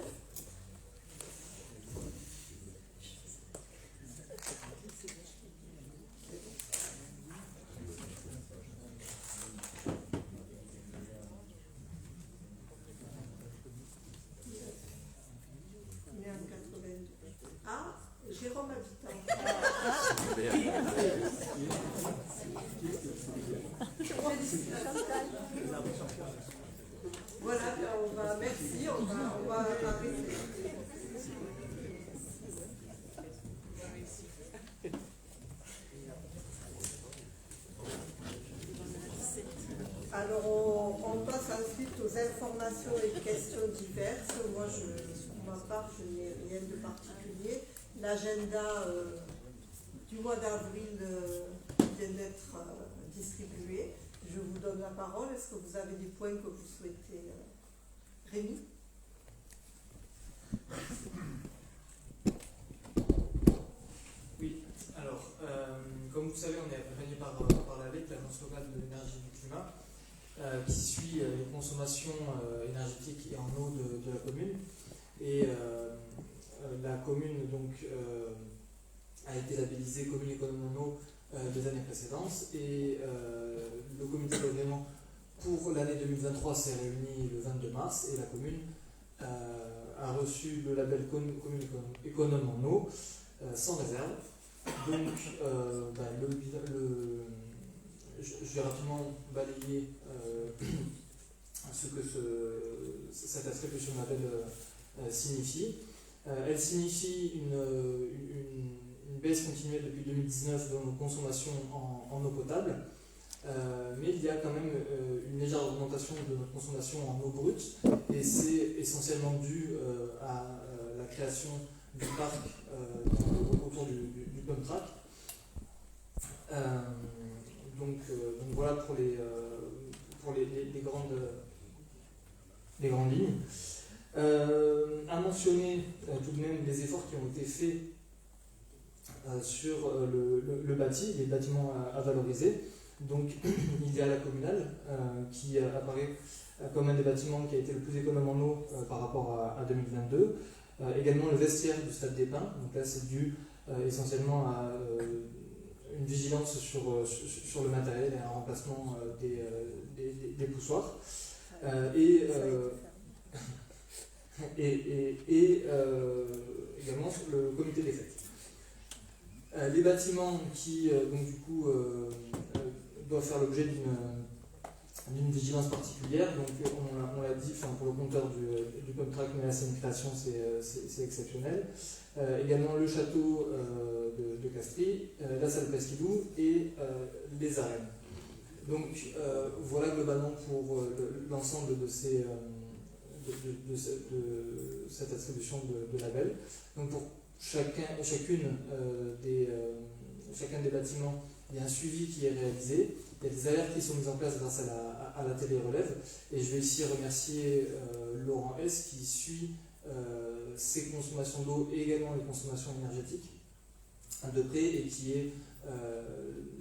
Ah, Jérôme Habitant. Voilà, on va, merci, on va arrêter. Alors, on passe ensuite aux informations et questions diverses. Moi, pour ma part, je n'ai rien de particulier. L'agenda du mois d'avril vient d'être distribué. Je vous donne la parole. Est-ce que vous avez des points que vous souhaitez, Rémi? Oui, alors, comme vous savez, on est accompagné par l'ALEC, l'Agence locale de l'énergie et du climat, qui suit les consommations énergétiques et en eau de la commune. Et la commune donc, a été labellisée commune économe en eau des années précédentes. Et le comité d'agrément pour l'année 2023 s'est réuni le 22 mars et la commune a reçu le label commune économe en eau sans réserve. Donc, je vais rapidement balayer ce que cette attribution de label signifie. Elle signifie une baisse continuelle depuis 2019 de nos consommations en eau potable, mais il y a quand même une légère augmentation de notre consommation en eau brute, et c'est essentiellement dû à la création du parc autour du pump track. Donc voilà pour les grandes lignes. À mentionner tout de même les efforts qui ont été faits sur le bâti, les bâtiments à valoriser. Donc il y a la communale qui apparaît comme un des bâtiments qui a été le plus économe en eau par rapport à 2022. Également le vestiaire du Stade des Pins, donc là c'est dû essentiellement à une vigilance sur le matériel et un remplacement des poussoirs. Et également sur le comité des fêtes. Les bâtiments qui donc du coup doivent faire l'objet d'une vigilance particulière, donc on l'a dit, pour le compteur du pump track, mais là c'est une création, c'est exceptionnel. Également le château de Castries, la salle Pasquidou et les arènes. Donc voilà globalement pour l'ensemble de cette attribution de label. Donc pour chacune chacun des bâtiments, il y a un suivi qui est réalisé, il y a des alertes qui sont mises en place grâce à la télé-relève, et je vais ici remercier Laurent S qui suit ses consommations d'eau et également les consommations énergétiques de près et qui est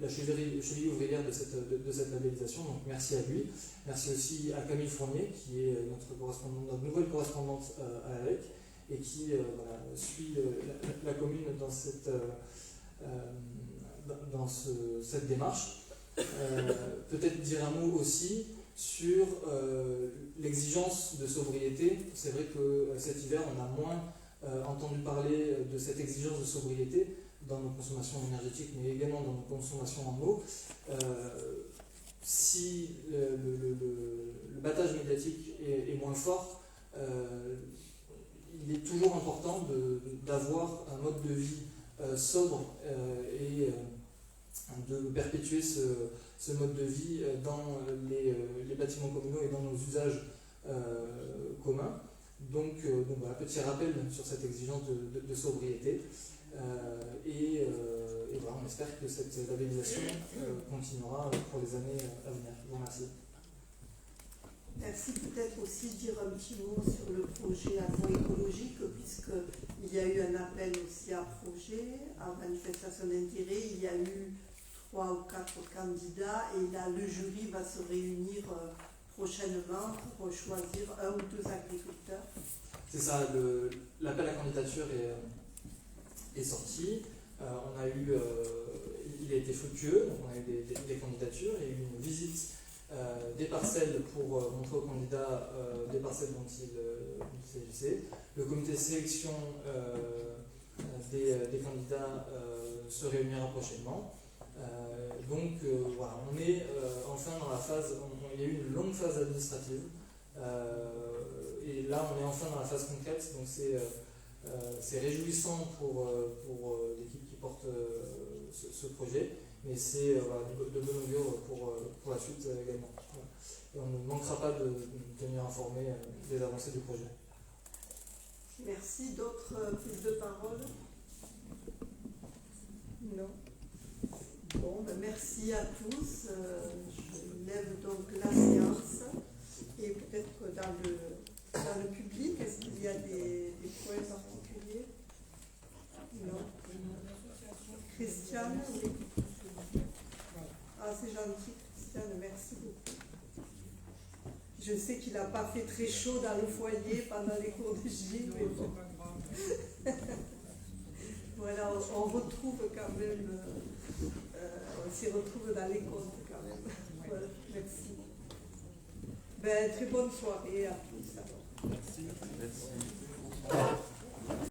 la cheville ouvrière de cette labellisation, donc merci à lui. Merci aussi à Camille Fournier qui est notre nouvelle correspondante à l'ALEC et qui suit la commune dans cette démarche. Peut-être dire un mot aussi sur l'exigence de sobriété. C'est vrai que cet hiver, on a moins entendu parler de cette exigence de sobriété dans nos consommations énergétiques, mais également dans nos consommations en eau. Si le battage médiatique est moins fort, il est toujours important d'avoir un mode de vie sobre et de perpétuer ce mode de vie dans les bâtiments communaux et dans nos usages communs. Donc voilà, petit rappel sur cette exigence de sobriété. Et voilà, on espère que cette labellisation continuera pour les années à venir. Je vous remercie. Merci. Peut-être aussi dire un petit mot sur le projet agroécologique, puisqu'il y a eu un appel aussi à projet, à manifestation d'intérêt. Il y a eu 3 ou 4 candidats et là le jury va se réunir prochainement pour choisir 1 ou 2 agriculteurs. C'est ça, l'appel à candidature est sorti. Il a été fructueux, donc on a eu des candidatures, il y a eu une visite des parcelles pour montrer aux candidats des parcelles dont il s'agissait. Le comité de sélection des candidats se réunira prochainement. Donc voilà, on est enfin dans la phase, il y a eu une longue phase administrative et là on est enfin dans la phase concrète, donc c'est réjouissant pour l'équipe qui porte ce projet, mais c'est de bon augure pour la suite également. Voilà. Et on ne manquera pas de tenir informé des avancées du projet. Merci. D'autres prises de parole? Non. Bon, merci à tous. Je lève donc la séance et peut-être que dans le public, est-ce qu'il y a des points particuliers? Non. Christiane, oui. Ah, c'est gentil, Christiane, merci beaucoup. Je sais qu'il n'a pas fait très chaud dans le foyer pendant les cours de Gilles, mais bon. Voilà, on retrouve quand même, on s'y retrouve dans les comptes quand même. Voilà, merci. Très bonne soirée à tous. Alors.